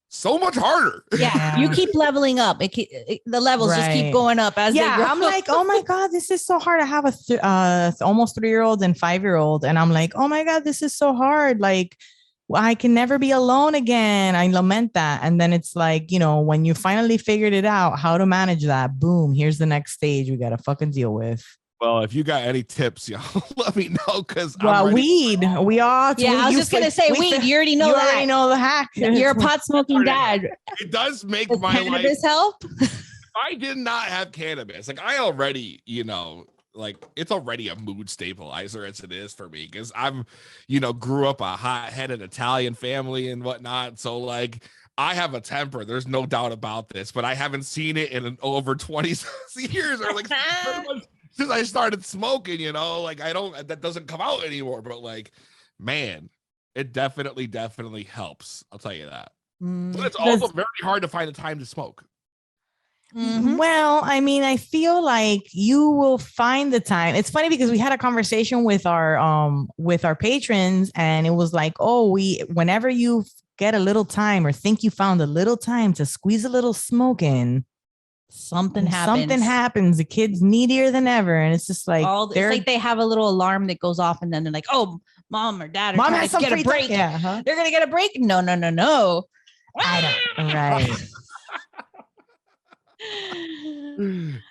[SPEAKER 3] so much harder.
[SPEAKER 2] Yeah, you keep leveling up. The levels just keep going up as they grow.
[SPEAKER 1] I'm like, oh my God, this is so hard. I have a almost 3-year-old and 5-year-old, and I'm like, oh my God, this is so hard. Like, I can never be alone again. I lament that. And then it's like, when you finally figured it out, how to manage that, boom, here's the next stage we got to fucking deal with.
[SPEAKER 3] Well, if you got any tips, let me know. Because
[SPEAKER 1] weed. We all.
[SPEAKER 2] Yeah, I was just going to say weed. You already know that. You already
[SPEAKER 1] know the hack.
[SPEAKER 2] You're a pot smoking dad.
[SPEAKER 3] It does make
[SPEAKER 2] Does
[SPEAKER 3] my
[SPEAKER 2] cannabis
[SPEAKER 3] life
[SPEAKER 2] help?
[SPEAKER 3] If I did not have cannabis, like I already, like it's already a mood stabilizer as it is for me because I'm, grew up a hot-headed Italian family and whatnot. So like I have a temper. There's no doubt about this, but I haven't seen it in over 20 years or like since I started smoking, like that doesn't come out anymore. But like, man, it definitely helps. I'll tell you that. But it's also very hard to find the time to smoke.
[SPEAKER 1] Mm-hmm. Well, I mean, I feel like you will find the time. It's funny because we had a conversation with our patrons, and it was like, oh, whenever you get a little time or think you found a little time to squeeze a little smoke in, something happens. The kid's needier than ever, and it's just like
[SPEAKER 2] it's like they have a little alarm that goes off, and then they're like, oh, mom or dad are trying to get a break. Yeah, they're gonna get a break. No.
[SPEAKER 1] I don't. Right.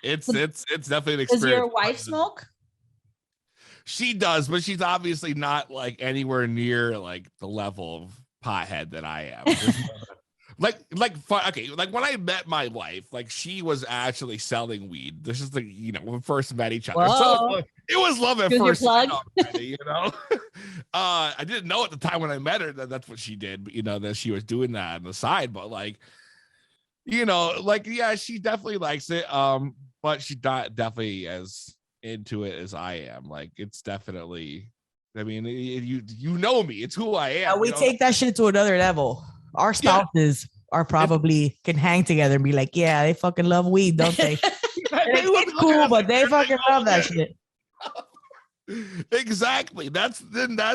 [SPEAKER 3] It's definitely an experience.
[SPEAKER 2] Does your wife smoke?
[SPEAKER 3] She does, but she's obviously not like anywhere near like the level of pothead that I am. like when I met my wife, like she was actually selling weed. This is when we first met each other.
[SPEAKER 2] Whoa.
[SPEAKER 3] So it was love at first sight already, I didn't know at the time when I met her that that's what she did, but that she was doing that on the side, but like, yeah, she definitely likes it. But but she's not definitely as into it as I am. Like, it's definitely, I mean, you know me, it's who I am.
[SPEAKER 1] We take that shit to another level. Our spouses are probably can hang together and be like, yeah, they fucking love weed, don't they? It's cool, but they fucking love that shit.
[SPEAKER 3] Exactly. That's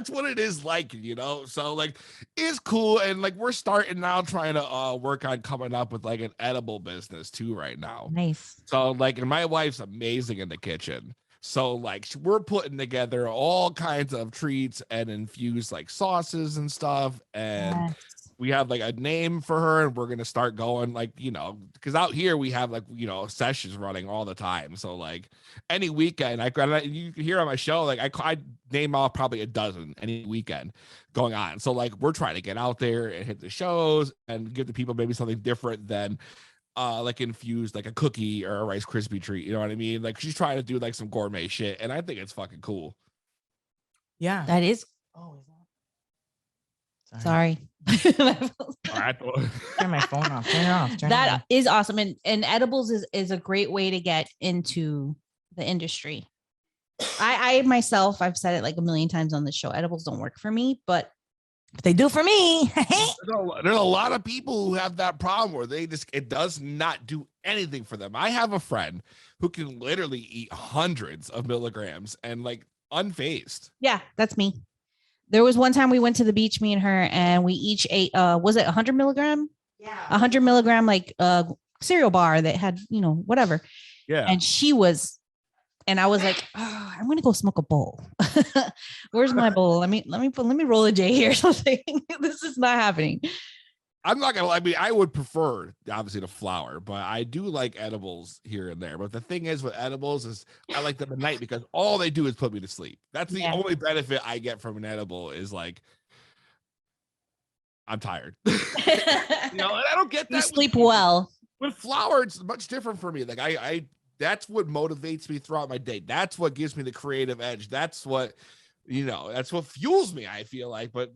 [SPEAKER 3] what it is like, you know. So like, it's cool, and like we're starting now trying to work on coming up with like an edible business too right now.
[SPEAKER 2] Nice.
[SPEAKER 3] So like, and my wife's amazing in the kitchen. So like, we're putting together all kinds of treats and infused like sauces and stuff, and we have like a name for her, and we're gonna start going like, you know, because out here we have like, you know, sessions running all the time. So like any weekend, you can hear on my show, like I name off probably a dozen any weekend going on. So like, we're trying to get out there and hit the shows and give the people maybe something different than like infused like a cookie or a Rice Krispie treat. You know what I mean? Like, she's trying to do like some gourmet shit, and I think it's fucking cool.
[SPEAKER 1] Yeah,
[SPEAKER 2] that is.
[SPEAKER 1] Oh, is that?
[SPEAKER 2] Sorry.
[SPEAKER 1] Turn my phone off. Turn it off.
[SPEAKER 2] That is awesome. And edibles is a great way to get into the industry. I myself, I've said it like a million times on the show. Edibles don't work for me, but
[SPEAKER 1] they do for me.
[SPEAKER 3] There's a lot of people who have that problem where it does not do anything for them. I have a friend who can literally eat hundreds of milligrams and like unfazed.
[SPEAKER 2] Yeah, that's me. There was one time we went to the beach, me and her, and we each ate, was it 100 milligram?
[SPEAKER 1] Yeah.
[SPEAKER 2] 100 milligram, like cereal bar that had, you know, whatever.
[SPEAKER 3] Yeah.
[SPEAKER 2] And I was like, oh, I'm going to go smoke a bowl. Where's my bowl? Let me roll a J here. Something. This is not happening.
[SPEAKER 3] I'm not gonna lie. I mean, I would prefer obviously the flower, but I do like edibles here and there. But the thing is with edibles is I like them at night because all they do is put me to sleep. That's the only benefit I get from an edible is like I'm tired. You know, and I don't get that.
[SPEAKER 2] You sleep well.
[SPEAKER 3] With flower, it's much different for me. Like I that's what motivates me throughout my day. That's what gives me the creative edge. That's what, you know, that's what fuels me, I feel like. But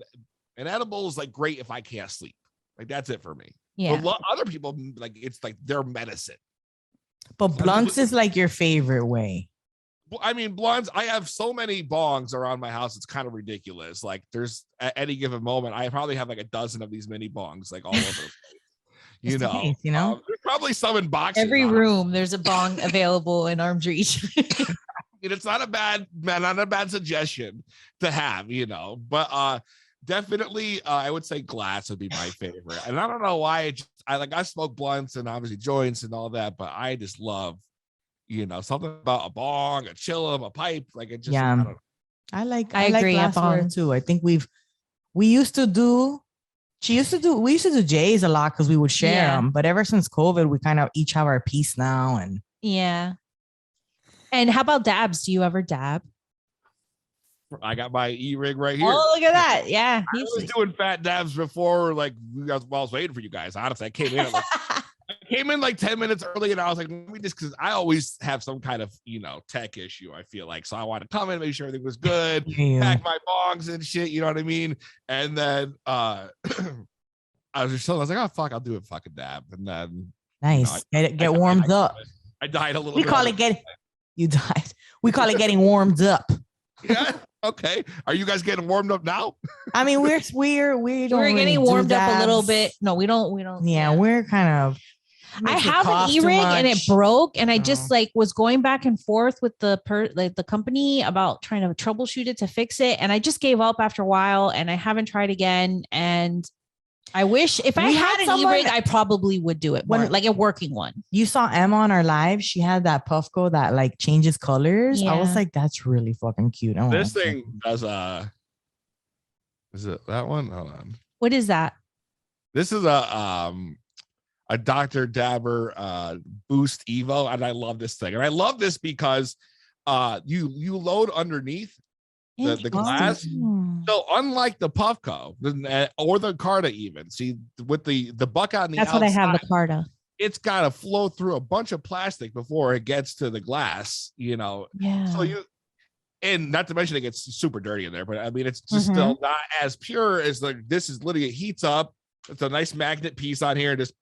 [SPEAKER 3] an edible is like great if I can't sleep. Like, that's it for me.
[SPEAKER 2] Yeah.
[SPEAKER 3] But other people, like, it's like their medicine.
[SPEAKER 1] But blunts is like your favorite way.
[SPEAKER 3] I mean, blunts, I have so many bongs around my house. It's kind of ridiculous. Like, there's at any given moment, I probably have like a dozen of these mini bongs, like all over the place. You know, there's probably some in boxes.
[SPEAKER 2] Every room, there's a bong available in arm's reach.
[SPEAKER 3] It's not a bad suggestion to have, you know, but definitely, I would say glass would be my favorite. And I don't know why. I smoke blunts and obviously joints and all that, but I just love, you know, something about a bong, a chillum, a pipe. Like, it just,
[SPEAKER 1] yeah. I like glassware too. I think we used to do J's a lot because we would share them. But ever since COVID, we kind of each have our piece now. And
[SPEAKER 2] yeah. And how about dabs? Do you ever dab?
[SPEAKER 3] I got my e-rig right here.
[SPEAKER 2] Oh, look at that. Yeah.
[SPEAKER 3] I was doing fat dabs before, like, while I was waiting for you guys. Honestly, I came in like 10 minutes early, and I was like, let me just, because I always have some kind of, you know, tech issue, I feel like. So I wanted to come in, make sure everything was good, pack my bongs and shit, you know what I mean? And then I was just telling, I was like, oh, fuck, I'll do a fucking dab. And then,
[SPEAKER 1] nice. You know, get warmed up.
[SPEAKER 3] I died a little
[SPEAKER 1] bit. You died. We call it getting warmed up.
[SPEAKER 3] Yeah. Okay. Are you guys getting warmed up now?
[SPEAKER 1] I mean, we're
[SPEAKER 2] getting warmed up a little bit. No, we don't.
[SPEAKER 1] Yeah, we're kind of.
[SPEAKER 2] I have an e-rig and it broke, and I just like was going back and forth with the company about trying to troubleshoot it to fix it, and I just gave up after a while, and I haven't tried again. And I wish if I had an e-rig, I probably would do it more, like a working one.
[SPEAKER 1] You saw Emma on our live. She had that Puffco that like changes colors. Yeah. I was like, that's really fucking cute.
[SPEAKER 3] This thing does is it that one? Hold on.
[SPEAKER 2] What is that?
[SPEAKER 3] This is a Dr. Dabber Boost Evo, and I love this thing. And I love this because you load underneath the glass. So unlike the Puffco or the Carta, even see with the buck on the outside,
[SPEAKER 2] what I have, the Carta.
[SPEAKER 3] It's got to flow through a bunch of plastic before it gets to the glass, you know.
[SPEAKER 2] Yeah.
[SPEAKER 3] So and not to mention it gets super dirty in there, but I mean it's just still not as pure as this is literally, it heats up. It's a nice magnet piece on here, and just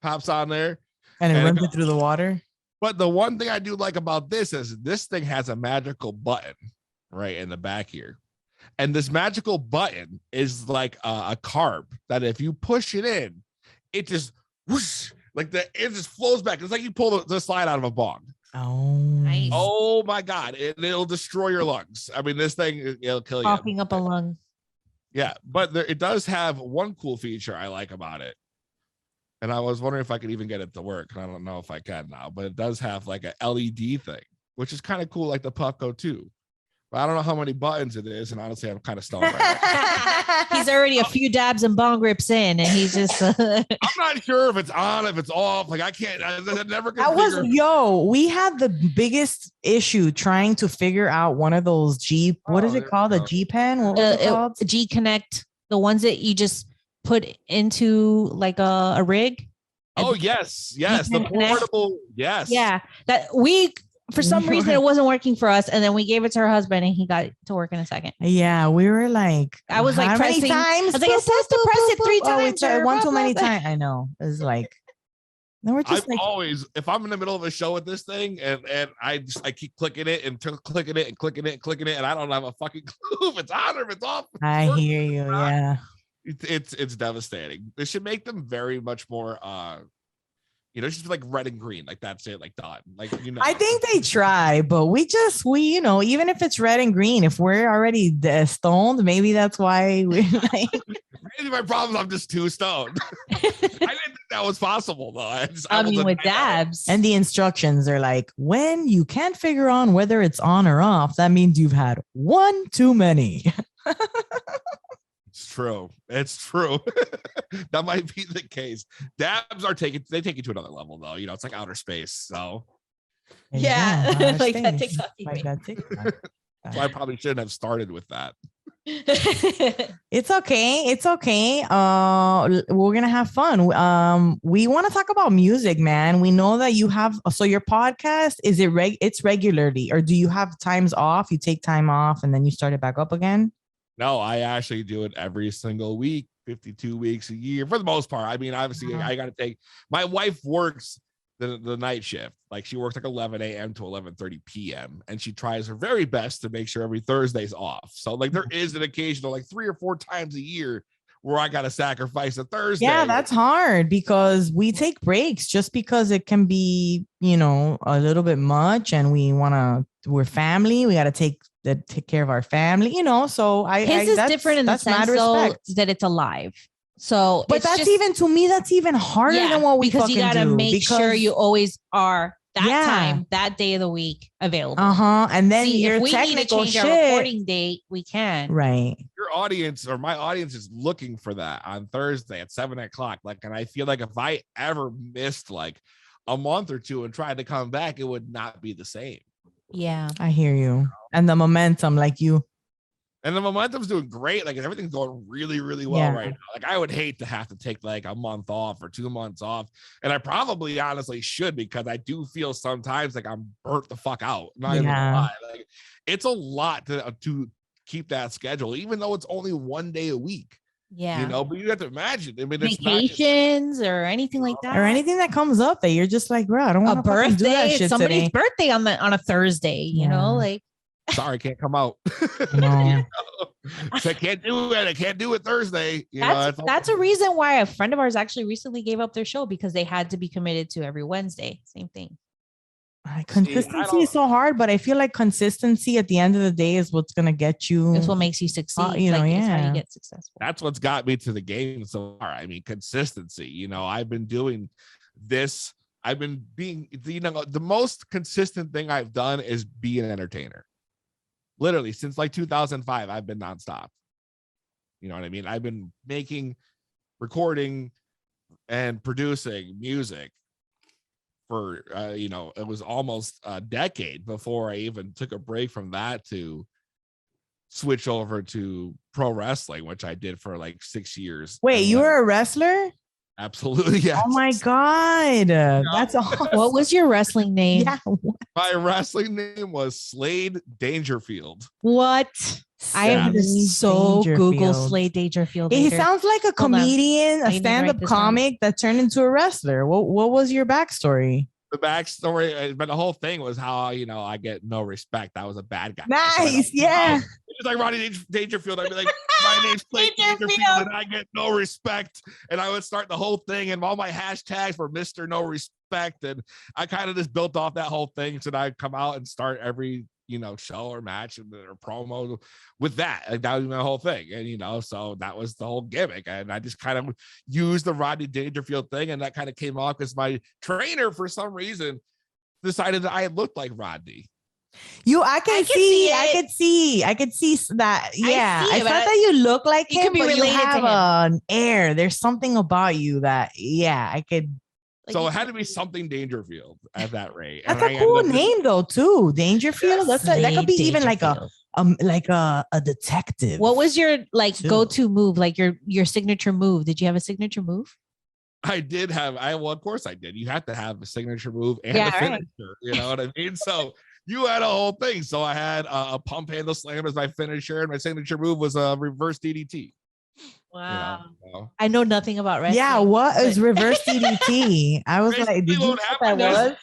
[SPEAKER 3] pops on there,
[SPEAKER 1] and it runs it through the water.
[SPEAKER 3] But the one thing I do like about this is this thing has a magical button right in the back here. And this magical button is like a carb that if you push it in, it just whoosh, it just flows back. It's like you pull the slide out of a bong.
[SPEAKER 1] Oh,
[SPEAKER 2] Nice.
[SPEAKER 3] Oh my God. It'll destroy your lungs. I mean, this thing, it'll kill you.
[SPEAKER 2] Coughing up a lung.
[SPEAKER 3] Yeah. But it does have one cool feature I like about it. And I was wondering if I could even get it to work. I don't know if I can now, but it does have like a LED thing, which is kind of cool, like the Puffco 2. But I don't know how many buttons it is, and honestly, I'm kind of stoned right now.
[SPEAKER 2] He's already a few dabs and bong rips in, and he's just.
[SPEAKER 3] I'm not sure if it's on, if it's off. Like I can't. I never.
[SPEAKER 1] We had the biggest issue trying to figure out one of those G. What is it called? A G pen? What was it called?
[SPEAKER 2] G Connect, the ones that you just put into like a rig.
[SPEAKER 3] Oh yes, the portable. Yes.
[SPEAKER 2] Yeah, that we. For some reason, it wasn't working for us, and then we gave it to her husband, and he got it to work in a second.
[SPEAKER 1] Yeah, we were like,
[SPEAKER 2] I was like pressing.
[SPEAKER 1] Times?
[SPEAKER 2] I was like, it says to press it 3 times.
[SPEAKER 1] Oh, one too many times. I know. It's like, no, we're just
[SPEAKER 3] always, if I'm in the middle of a show with this thing, and I keep clicking it and clicking it and clicking it and clicking it, and I don't have a fucking clue if it's on or if it's off.
[SPEAKER 1] I hear you. Yeah,
[SPEAKER 3] it's devastating. They should make them very much more. Just like red and green, like that's it, like done. Like
[SPEAKER 1] I think they try, but we even if it's red and green, if we're already stoned, maybe that's why we like.
[SPEAKER 3] Maybe my problem is I'm just too stoned. I didn't think that was possible though.
[SPEAKER 2] I mean, with dabs,
[SPEAKER 1] and the instructions are like, when you can't figure on whether it's on or off, that means you've had one too many.
[SPEAKER 3] It's true. That might be the case. Dabs take you to another level though. It's like outer space. So
[SPEAKER 2] yeah, like that TikTok.
[SPEAKER 3] So I probably shouldn't have started with that.
[SPEAKER 1] It's okay. We're gonna have fun. We want to talk about music, man. We know that you have, so your podcast, is it it's regularly, or do you have times off? You take time off and then you start it back up again?
[SPEAKER 3] No, I actually do it every single week, 52 weeks a year for the most part. I mean, obviously, I got to take, my wife works the night shift. Like she works like 11 a.m. to 11:30 p.m. and she tries her very best to make sure every Thursday's off. So like there is an occasional, like 3 or 4 times a year where I got to sacrifice a Thursday.
[SPEAKER 1] Yeah, that's hard because we take breaks just because it can be, a little bit much, and we're family. We got to take care of our family, so
[SPEAKER 2] his is different in the sense that it's alive. So,
[SPEAKER 1] but to me, that's even harder than what we, because you got to
[SPEAKER 2] make sure you always are time, that day of the week available.
[SPEAKER 1] And then
[SPEAKER 2] if we need to change our recording date, we can.
[SPEAKER 1] Right.
[SPEAKER 3] Your audience or my audience is looking for that on Thursday at 7:00. And I feel like if I ever missed like a month or two and tried to come back, it would not be the same.
[SPEAKER 2] Yeah,
[SPEAKER 1] I hear you. And the momentum,
[SPEAKER 3] and the momentum's doing great. Like everything's going really, really well right now. Like I would hate to have to take like a month off or 2 months off. And I probably honestly should, because I do feel sometimes like I'm burnt the fuck out. Not even gonna lie. Like it's a lot to keep that schedule, even though it's only 1 day a week.
[SPEAKER 2] Yeah.
[SPEAKER 3] But you have to imagine. I mean,
[SPEAKER 2] vacations or anything like that,
[SPEAKER 1] or anything that comes up that you're just like, bro, I don't want
[SPEAKER 2] a birthday.
[SPEAKER 1] Do that shit
[SPEAKER 2] somebody's
[SPEAKER 1] today.
[SPEAKER 2] Birthday on a Thursday. You know, like.
[SPEAKER 3] Sorry, can't come out.
[SPEAKER 1] No.
[SPEAKER 3] So I can't do it. I can't do it Thursday.
[SPEAKER 2] That's a reason why a friend of ours actually recently gave up their show, because they had to be committed to every Wednesday. Same thing.
[SPEAKER 1] Consistency is so hard, but I feel like consistency at the end of the day is what's gonna get you.
[SPEAKER 2] It's what makes you succeed. It's how you get successful.
[SPEAKER 3] That's what's got me to the game so far. I mean, consistency. I've been doing this. I've been being, the most consistent thing I've done is be an entertainer. Literally since like 2005, I've been nonstop. You know what I mean? I've been making, recording, and producing music for, it was almost a decade before I even took a break from that to switch over to pro wrestling, which I did for like 6 years.
[SPEAKER 1] Wait, you were a wrestler?
[SPEAKER 3] Absolutely, yes.
[SPEAKER 1] Oh my God. That's awesome.
[SPEAKER 2] What was your wrestling name?
[SPEAKER 1] Yeah.
[SPEAKER 3] My wrestling name was Slade Dangerfield.
[SPEAKER 2] What? I have to Google Slade Dangerfield.
[SPEAKER 1] He sounds like a comedian, a stand-up comic that turned into a wrestler. What was your backstory?
[SPEAKER 3] the backstory, but the whole thing was how I get no respect. I was a bad guy.
[SPEAKER 1] Nice, yeah.
[SPEAKER 3] It's like Rodney Dangerfield. I'd be like, my name's Clayton Dangerfield, and I get no respect. And I would start the whole thing, and all my hashtags were Mr. No Respect. And I kind of just built off that whole thing. So I'd come out and start every show or match or promo with that. Like that was my whole thing. And so that was the whole gimmick. And I just kind of used the Rodney Dangerfield thing, and that kind of came off because my trainer, for some reason, decided that I looked like Rodney.
[SPEAKER 1] I could see that. Yeah, I thought that you look like him, but you have an air. There's something about you that, I could.
[SPEAKER 3] So it had to be something Dangerfield at that rate.
[SPEAKER 1] That's a cool name though, too. Dangerfield. Yes. That could be even like a detective.
[SPEAKER 2] What was your go-to move? Like your signature move? Did you have a signature move?
[SPEAKER 3] I did have. Of course I did. You have to have a signature move and a finisher. Right. You know what I mean? So you had a whole thing. So I had a pump handle slam as my finisher, and my signature move was a reverse DDT.
[SPEAKER 2] Wow. I know nothing about wrestling.
[SPEAKER 1] Yeah, what is reverse DDT? I was like, did you know what that was?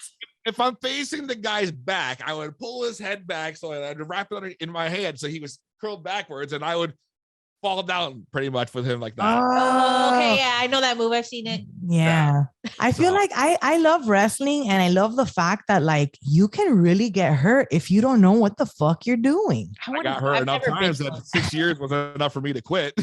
[SPEAKER 3] If I'm facing the guy's back, I would pull his head back so I'd wrap it in my hand so he was curled backwards, and I would fall down pretty much with him like that.
[SPEAKER 2] Oh, okay. Yeah, I know that move. I've seen it.
[SPEAKER 1] Yeah. I feel like I love wrestling, and I love the fact that you can really get hurt if you don't know what the fuck you're doing.
[SPEAKER 3] I got hurt enough times that 6 years was enough for me to quit.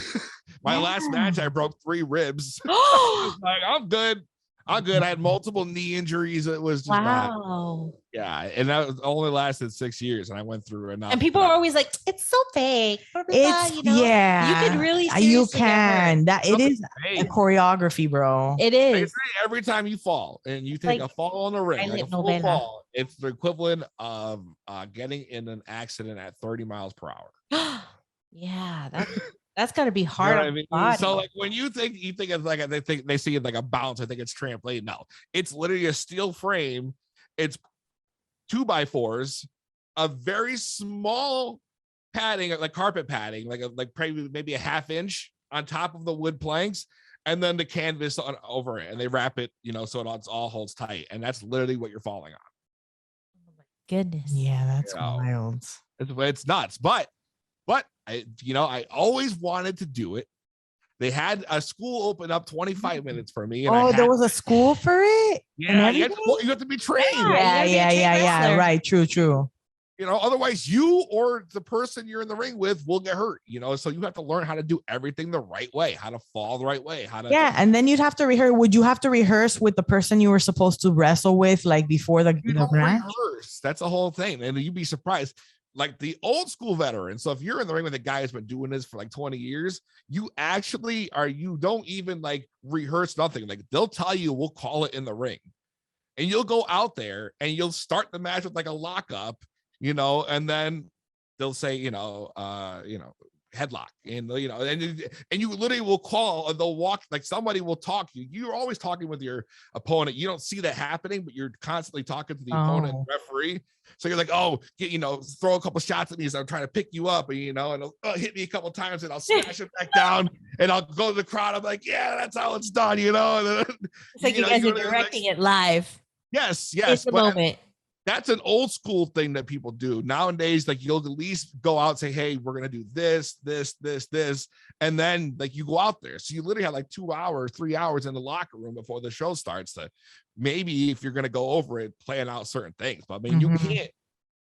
[SPEAKER 3] My last match, I broke 3 ribs. I'm good. I had multiple knee injuries. It was just
[SPEAKER 2] wow.
[SPEAKER 3] Yeah, and that only lasted 6 years, and I went through enough.
[SPEAKER 2] And people are always like, "It's so fake."
[SPEAKER 1] It's
[SPEAKER 2] you could really.
[SPEAKER 1] You can. That it is a choreography, bro.
[SPEAKER 2] It is.
[SPEAKER 3] Every time you fall and you take a fall in the ring, a full fall, it's the equivalent of getting in an accident at 30 miles per hour.
[SPEAKER 2] Yeah, that's got to be hard.
[SPEAKER 3] You know what I mean? So when you think it's they see it like a bounce. I think it's trampoline. No, it's literally a steel frame. It's 2x4s, a very small padding, like carpet padding, like maybe a half inch on top of the wood planks, and then the canvas over it, and they wrap it, so it all holds tight, and that's literally what you're falling on.
[SPEAKER 2] Oh my goodness!
[SPEAKER 1] Yeah, that's wild.
[SPEAKER 3] It's nuts, but I always wanted to do it. They had a school open up 25 minutes for me. And
[SPEAKER 1] there was a school for it?
[SPEAKER 3] Yeah, you have to be trained.
[SPEAKER 1] Yeah. Right. True.
[SPEAKER 3] Otherwise you or the person you're in the ring with will get hurt, so you have to learn how to do everything the right way, how to fall the right way,
[SPEAKER 1] and then you'd have to rehearse. Would you have to rehearse with the person you were supposed to wrestle with, like before the match?
[SPEAKER 3] Rehearse. That's the whole thing. And you'd be surprised. Like the old school veteran. So if you're in the ring with a guy who's been doing this for like 20 years, you don't even rehearse nothing. Like they'll tell you, we'll call it in the ring, and you'll go out there and you'll start the match with like a lockup, and then they'll say, headlock, and and you literally will call, and they'll walk, like somebody will talk you. You're always talking with your opponent. You don't see that happening, but you're constantly talking to the opponent referee. So you're like, throw a couple shots at me as I'm trying to pick you up, and it'll hit me a couple times, and I'll smash it back down, and I'll go to the crowd. I'm like, yeah, that's how it's done, And then,
[SPEAKER 2] it's like you guys are directing it live.
[SPEAKER 3] Yes.
[SPEAKER 2] It's the moment.
[SPEAKER 3] That's an old school thing that people do nowadays. Like you'll at least go out and say, hey, we're going to do this. And then you go out there. So you literally have 2 hours, 3 hours in the locker room before the show starts to maybe, if you're going to go over it, plan out certain things. But you can't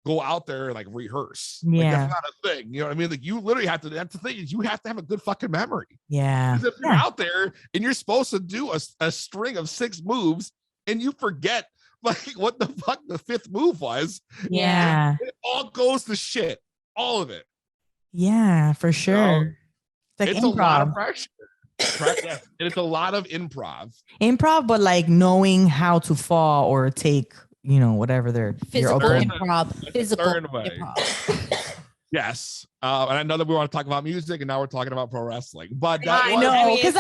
[SPEAKER 3] go out there and rehearse.
[SPEAKER 1] Yeah.
[SPEAKER 3] That's not a thing. You know what I mean? You literally have to, that's the thing, is you have to have a good fucking memory.
[SPEAKER 1] Yeah.
[SPEAKER 3] Because if you're out there and you're supposed to do a string of 6 moves and you forget what the fuck the 5th move was.
[SPEAKER 1] Yeah.
[SPEAKER 3] It all goes to shit. All of it.
[SPEAKER 1] Yeah, for sure.
[SPEAKER 3] It's a lot of pressure. It's a lot of improv.
[SPEAKER 1] But knowing how to fall or take, whatever they're
[SPEAKER 2] physical improv. Physical improv.
[SPEAKER 3] Yes. And I know that we want to talk about music, and now we're talking about pro wrestling. But
[SPEAKER 1] I know, because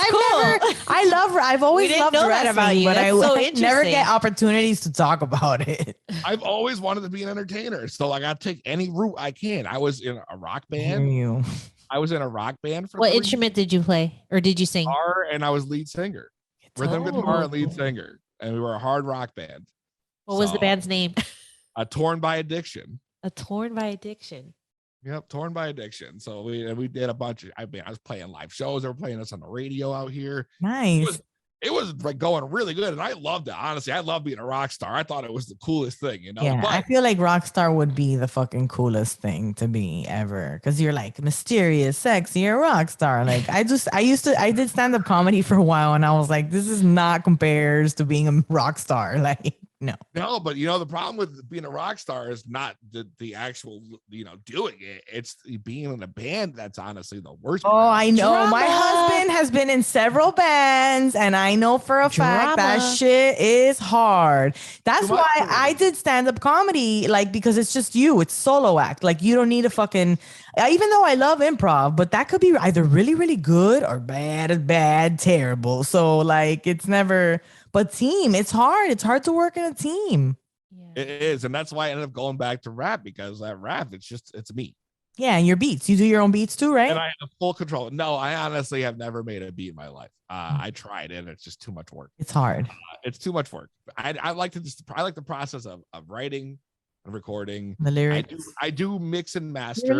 [SPEAKER 1] I've always loved wrestling, about you. But I never get opportunities to talk about it.
[SPEAKER 3] I've always wanted to be an entertainer, so I got to take any route I can. I was in a rock band. I was in a rock band for.
[SPEAKER 2] What instrument did you play, or did you sing?
[SPEAKER 3] Guitar, and I was lead singer, rhythm guitar and lead singer, and we were a hard rock band.
[SPEAKER 2] What was the band's name?
[SPEAKER 3] Torn by Addiction.
[SPEAKER 2] A Torn by Addiction.
[SPEAKER 3] Yep, Torn by Addiction. So we did a bunch of. I was playing live shows. They were playing us on the radio out here.
[SPEAKER 1] Nice.
[SPEAKER 3] It was like going really good, and I loved it. Honestly, I love being a rock star. I thought it was the coolest thing, you know.
[SPEAKER 1] Yeah,
[SPEAKER 3] but
[SPEAKER 1] I feel like rock star would be the fucking coolest thing to be ever, because you're like mysterious, sexy, you're a rock star. Like I did stand up comedy for a while, and I was like, this is not compares to being a rock star. Like no,
[SPEAKER 3] but the problem with being a rock star is not the actual doing it. It's being in a band that's honestly the worst.
[SPEAKER 1] Oh, I know. Drama. My husband has been in several bands, and I know for a fact that shit is hard. That's why I did stand-up comedy, like, because it's just you. It's solo act. Like, you don't need a fucking, even though I love improv, but that could be either really, really good or bad, terrible. So, like, it's never, but team, it's hard. It's hard to work in a team.
[SPEAKER 3] Yeah. It is. And that's why I ended up going back to rap, because that rap, it's me.
[SPEAKER 1] Yeah, and your beats. You do your own beats too, right?
[SPEAKER 3] And I have full control. No, I honestly have never made a beat in my life. I tried it. It's just too much work.
[SPEAKER 1] It's hard.
[SPEAKER 3] It's too much work. I like the process of writing and recording.
[SPEAKER 1] The lyrics.
[SPEAKER 3] I do mix and master.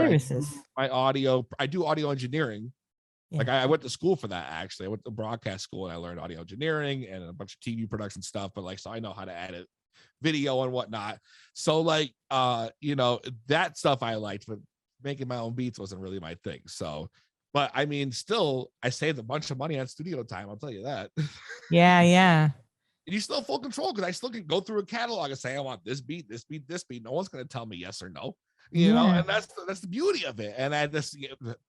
[SPEAKER 3] My audio. I do audio engineering. Yeah. Like I went to school for that, actually. I went to broadcast school and I learned audio engineering and a bunch of TV production stuff. But like, so I know how to edit video and whatnot. So like, that stuff I liked, but making my own beats wasn't really my thing. So, but I mean, still, I saved a bunch of money on studio time. I'll tell you that.
[SPEAKER 1] Yeah.
[SPEAKER 3] And you still have full control, because I still can go through a catalog and say, I want this beat, this beat, this beat. No one's going to tell me yes or no. You know, and that's the beauty of it. And I just,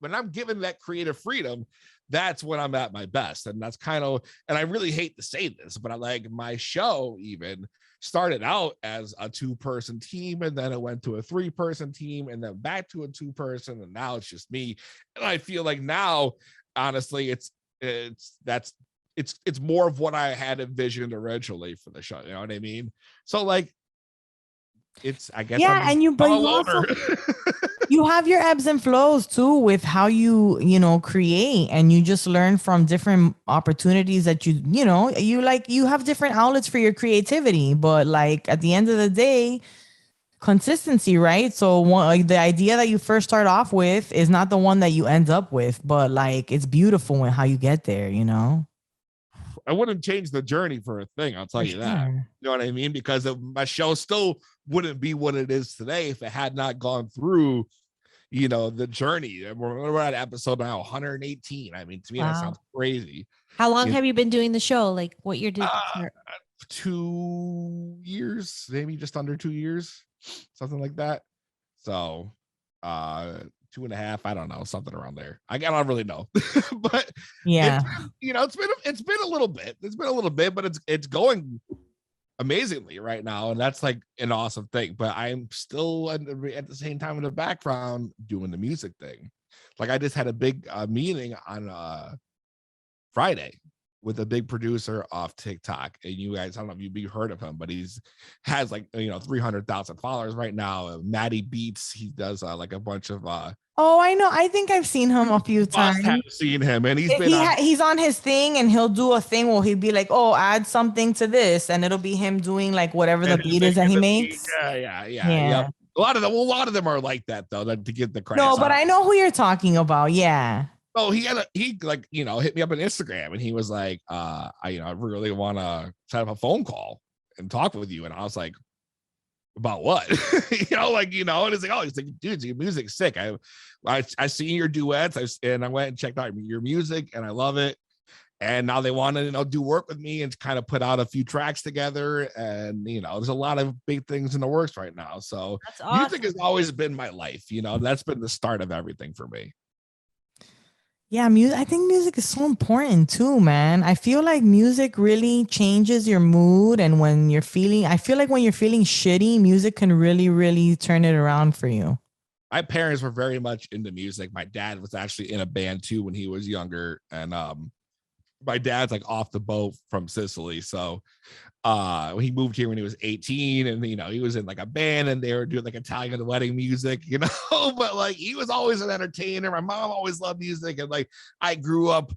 [SPEAKER 3] when I'm given that creative freedom, that's when I'm at my best. And that's kind of, and I really hate to say this, but I like my show even started out as a 2-person team, and then it went to a 3-person team, and then back to a 2-person, and now it's just me. And I feel like now, honestly, it's more of what I had envisioned originally for the show. You know what I mean? So like, it's, I guess,
[SPEAKER 1] and you also, you have your ebbs and flows too with how you create, and you just learn from different opportunities that you have different outlets for your creativity. But like at the end of the day, consistency, right? So the idea that you first start off with is not the one that you end up with, but like it's beautiful in how you get there.
[SPEAKER 3] I wouldn't change the journey for a thing. I'll tell you that. You know what I mean? Because my show still wouldn't be what it is today if it had not gone through, the journey. We're at episode now 118. I mean, to me, that sounds crazy.
[SPEAKER 2] How long have you been doing the show? Like, what year did it start?
[SPEAKER 3] 2 years, maybe just under 2 years, something like that. So, 2.5, I don't know, something around there. I don't really know. But
[SPEAKER 1] yeah,
[SPEAKER 3] it's been a little bit, but it's going amazingly right now, and that's like an awesome thing. But I'm still at the same time in the background doing the music thing. Like I just had a big meeting on Friday with a big producer off TikTok, and you guys, I don't know if you've heard of him, but has like 300,000 followers right now. Matty Beats, he does like a bunch of
[SPEAKER 1] oh, I know. I think I've seen him a few times.
[SPEAKER 3] I've seen him, and
[SPEAKER 1] he's on his thing, and he'll do a thing where he'll be like, "Oh, add something to this," and it'll be him doing like whatever the beat is that he makes.
[SPEAKER 3] Yeah. A lot of them are like that though, to get the credit.
[SPEAKER 1] No, but I know who you're talking about. Yeah.
[SPEAKER 3] Oh, he hit me up on Instagram, and he was like, I really want to set up a phone call and talk with you. And I was like, about what? And it's like, oh, he's like, dude, your music's sick. I seen your duets, and I went and checked out your music, and I love it. And now they want to, do work with me and kind of put out a few tracks together. And, there's a lot of big things in the works right now. So awesome. Music has always been my life. That's been the start of everything for me.
[SPEAKER 1] Yeah, I think music is so important too, man. I feel like music really changes your mood. And I feel like when you're feeling shitty, music can really, really turn it around for you.
[SPEAKER 3] My parents were very much into music. My dad was actually in a band too when he was younger. And my dad's like off the boat from Sicily. So he moved here when he was 18, and he was in like a band, and they were doing like Italian wedding music, but like he was always an entertainer. My mom always loved music, and like I grew up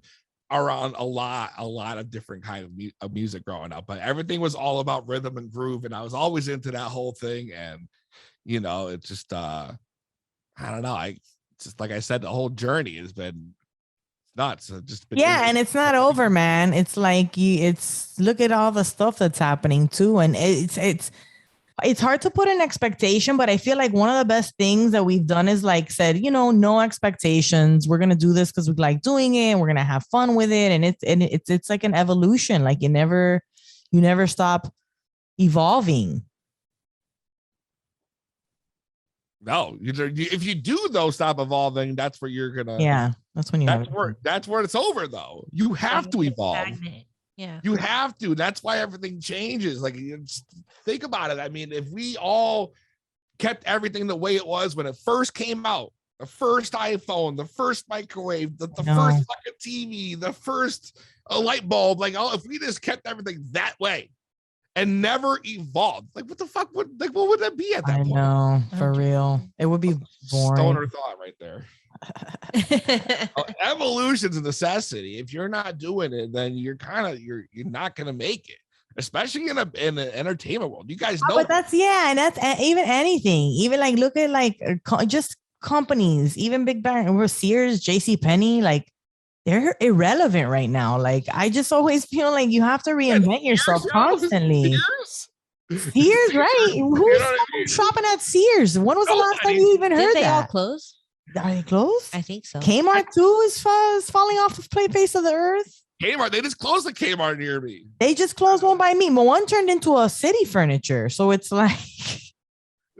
[SPEAKER 3] around a lot of different kind of music growing up, but everything was all about rhythm and groove, and I was always into that whole thing. And it's just I don't know. I just, like I said, the whole journey has been nuts. It's just been
[SPEAKER 1] and it's not over, man. It's like look at all the stuff that's happening too, and it's hard to put an expectation, but I feel like one of the best things that we've done is like said, no expectations. We're gonna do this because we like doing it, and we're gonna have fun with it, and it's like an evolution. Like you never stop evolving.
[SPEAKER 3] No, if you do though stop evolving, that's where you're gonna.
[SPEAKER 1] Yeah, that's when
[SPEAKER 3] that's where it's over though. You have to evolve.
[SPEAKER 2] Stagnant. Yeah,
[SPEAKER 3] you have to. That's why everything changes. Like, think about it. I mean, if we all kept everything the way it was when it first came out, the first iPhone, the first microwave, the first fucking TV, the first light bulb, like, if we just kept everything that way and never evolved, like, what the fuck what would that be at that point?
[SPEAKER 1] I know, for real. It would be boring.
[SPEAKER 3] Stoner thought right there. Evolution's a necessity. If you're not doing it, then you're not gonna make it, especially in the entertainment world. You guys know.
[SPEAKER 1] But that's and that's even anything. Even like look at like just companies, even Big Bang or Sears, JCPenney, like they're irrelevant right now. Like I just always feel like you have to reinvent yourself constantly. Sears, right? Who's shopping at Sears? When was the last time you even heard
[SPEAKER 2] they
[SPEAKER 1] that?
[SPEAKER 2] all close?
[SPEAKER 1] Are they closed?
[SPEAKER 2] I think so.
[SPEAKER 1] Kmart too is falling off the face of the earth.
[SPEAKER 3] Kmart, they just closed the Kmart near me.
[SPEAKER 1] They just closed one by me, but one turned into a city furniture. So it's like,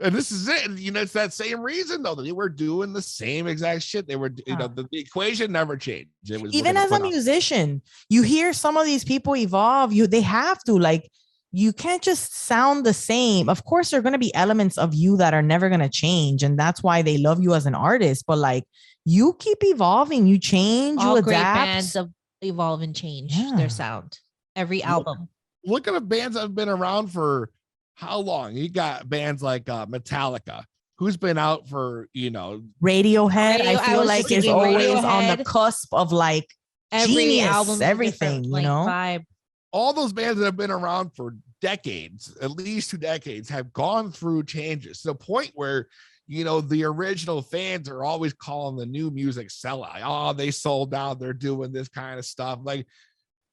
[SPEAKER 3] and this is it. It's that same reason though. They were doing the same exact shit. They were, the equation never changed. It was
[SPEAKER 1] even as a musician, you hear some of these people evolve. They have to like. You can't just sound the same. Of course, there are going to be elements of you that are never going to change. And that's why they love you as an artist. But like, you keep evolving, you change, you adapt.
[SPEAKER 2] Great bands evolve and change their sound. Every album.
[SPEAKER 3] Look at the bands that have been around for how long? You got bands like Metallica, who's been out for,
[SPEAKER 1] Radiohead. I feel like is always on the cusp of like
[SPEAKER 2] every
[SPEAKER 1] genius,
[SPEAKER 2] album,
[SPEAKER 1] everything,
[SPEAKER 2] vibe.
[SPEAKER 3] All those bands that have been around for decades, at least 2 decades, have gone through changes to the point where, the original fans are always calling the new music sellout. Oh, they sold out. They're doing this kind of stuff. Like,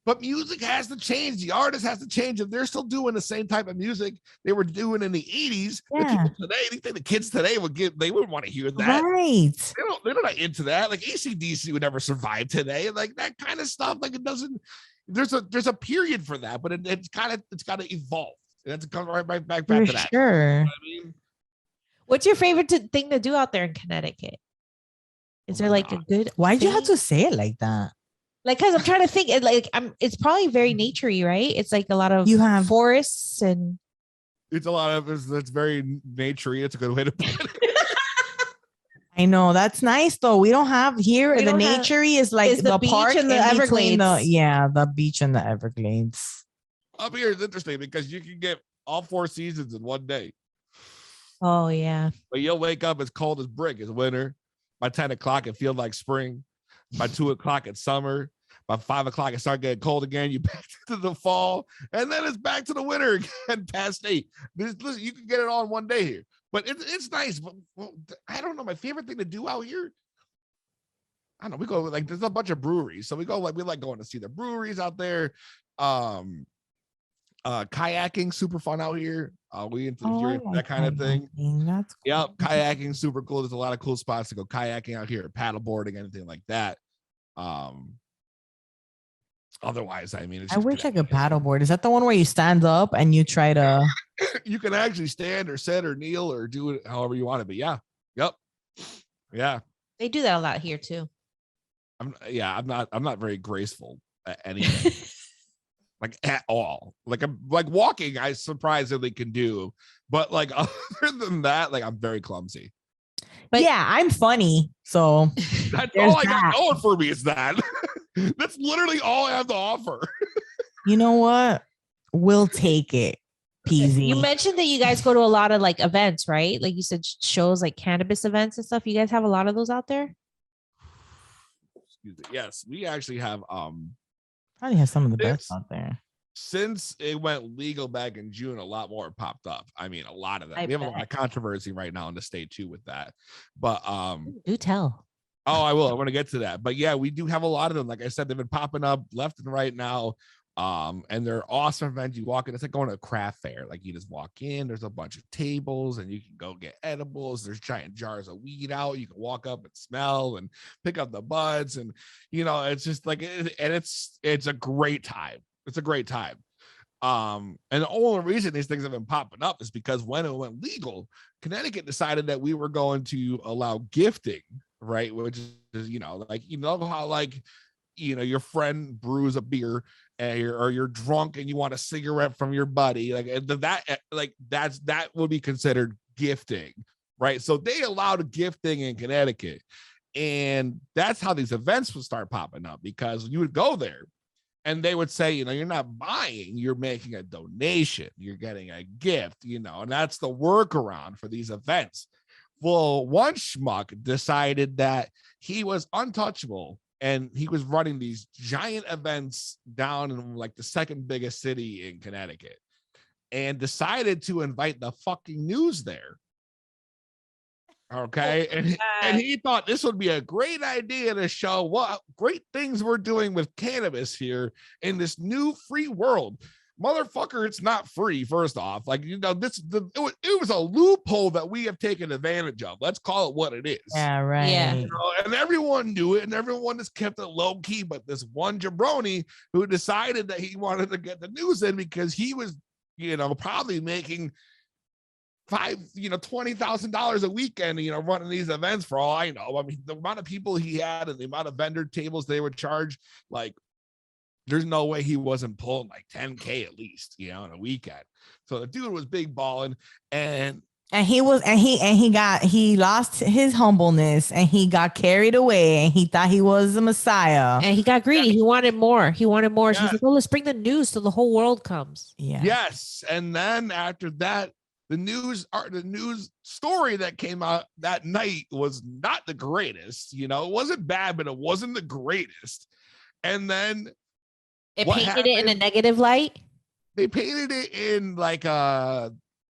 [SPEAKER 3] but music has to change. The artist has to change. If they're still doing the same type of music they were doing in the 80s, the people today, the kids today they wouldn't want to hear that.
[SPEAKER 1] Right.
[SPEAKER 3] They're not into that. Like AC/DC would never survive today. Like that kind of stuff. Like it doesn't. There's a period for that, but it's got to evolve. And that's come right back to that.
[SPEAKER 1] Sure.
[SPEAKER 3] You know what I mean?
[SPEAKER 2] What's your favorite thing to do out there in Connecticut? Is there like a good?
[SPEAKER 1] Why'd you have to say it like that?
[SPEAKER 2] Like, cause I'm trying to think. It's probably very naturey, right? It's like a lot of forests and.
[SPEAKER 3] It's a lot of it's very naturey. It's a good way to put it.
[SPEAKER 1] I know that's nice though. We don't have here. The naturey is like the park
[SPEAKER 2] and the Everglades.
[SPEAKER 1] The beach and the Everglades.
[SPEAKER 3] Up here is interesting because you can get all 4 seasons in one day.
[SPEAKER 2] Oh yeah.
[SPEAKER 3] But you'll wake up as cold as brick. It's winter. By 10 o'clock, it feels like spring. By 2 o'clock, it's summer. By 5 o'clock, it starts getting cold again. You back to the fall, and then it's back to the winter again past 8. Listen, you can get it all in one day here. But it's nice. But I don't know. My favorite thing to do out here, I don't know. We go like there's a bunch of breweries, so we like going to see the breweries out there. Kayaking, super fun out here. We into that kind of thing.
[SPEAKER 1] That's cool.
[SPEAKER 3] Yep, kayaking, super cool. There's a lot of cool spots to go kayaking out here, paddleboarding, anything like that. Otherwise, I mean,
[SPEAKER 1] I wish I could paddleboard. Is that the one where you stand up and you try to?
[SPEAKER 3] You can actually stand or sit or kneel or do it however you want it. But yeah, yep, yeah.
[SPEAKER 2] They do that a lot here too.
[SPEAKER 3] I'm not very graceful at anything, like at all. Like walking, I surprisingly can do, but like other than that, like I'm very clumsy.
[SPEAKER 1] But yeah, I'm funny, so
[SPEAKER 3] that's all I got going for me is that. That's literally all I have to offer.
[SPEAKER 1] You know what? We'll take it, Peezy.
[SPEAKER 2] You mentioned that you guys go to a lot of like events, right? Like you said, shows like cannabis events and stuff. You guys have a lot of those out there?
[SPEAKER 3] excuse me. Yes, we actually have
[SPEAKER 1] Probably has some of the best out there.
[SPEAKER 3] Since it went legal back in June, a lot more popped up. I mean, a lot of them. We have a lot of controversy right now in the state too with that. But
[SPEAKER 2] do tell.
[SPEAKER 3] Oh, I will. I want to get to that. But yeah, we do have a lot of them. Like I said, they've been popping up left and right now. And they're awesome events. You walk in, it's like going to a craft fair. Like you just walk in, there's a bunch of tables and you can go get edibles. There's giant jars of weed out. You can walk up and smell and pick up the buds. And it's just like it's a great time. It's a great time. And the only reason these things have been popping up is because when it went legal, Connecticut decided that we were going to allow gifting, right? Which is, how like, your friend brews a beer and you're drunk and you want a cigarette from your buddy. That would be considered gifting, right? So they allowed gifting in Connecticut. And that's how these events would start popping up, because you would go there and they would say, you're not buying, you're making a donation, you're getting a gift, and that's the workaround for these events. Well, one schmuck decided that he was untouchable and he was running these giant events down in like the second biggest city in Connecticut and decided to invite the fucking news there. Okay. And he thought this would be a great idea to show what great things we're doing with cannabis here in this new free world. Motherfucker, it's not free. First off, it was a loophole that we have taken advantage of. Let's call it what it is.
[SPEAKER 1] Yeah, right.
[SPEAKER 2] Yeah.
[SPEAKER 3] And everyone knew it, and everyone has kept it low key. But this one jabroni who decided that he wanted to get the news in because he was, probably making $20,000 a weekend, running these events for all I know. I mean, the amount of people he had and the amount of vendor tables they would charge, like, there's no way he wasn't pulling like 10K at least, in a weekend. So the dude was big balling, and he
[SPEAKER 1] lost his humbleness and he got carried away and he thought he was the Messiah.
[SPEAKER 2] And he got greedy. He wanted more. Yeah. So he's like, let's bring the news so the whole world comes.
[SPEAKER 1] Yeah.
[SPEAKER 3] Yes. And then after that, the news story that came out that night was not the greatest. It wasn't bad, but it wasn't the greatest. And then
[SPEAKER 2] it painted it in a negative light.
[SPEAKER 3] They painted it in like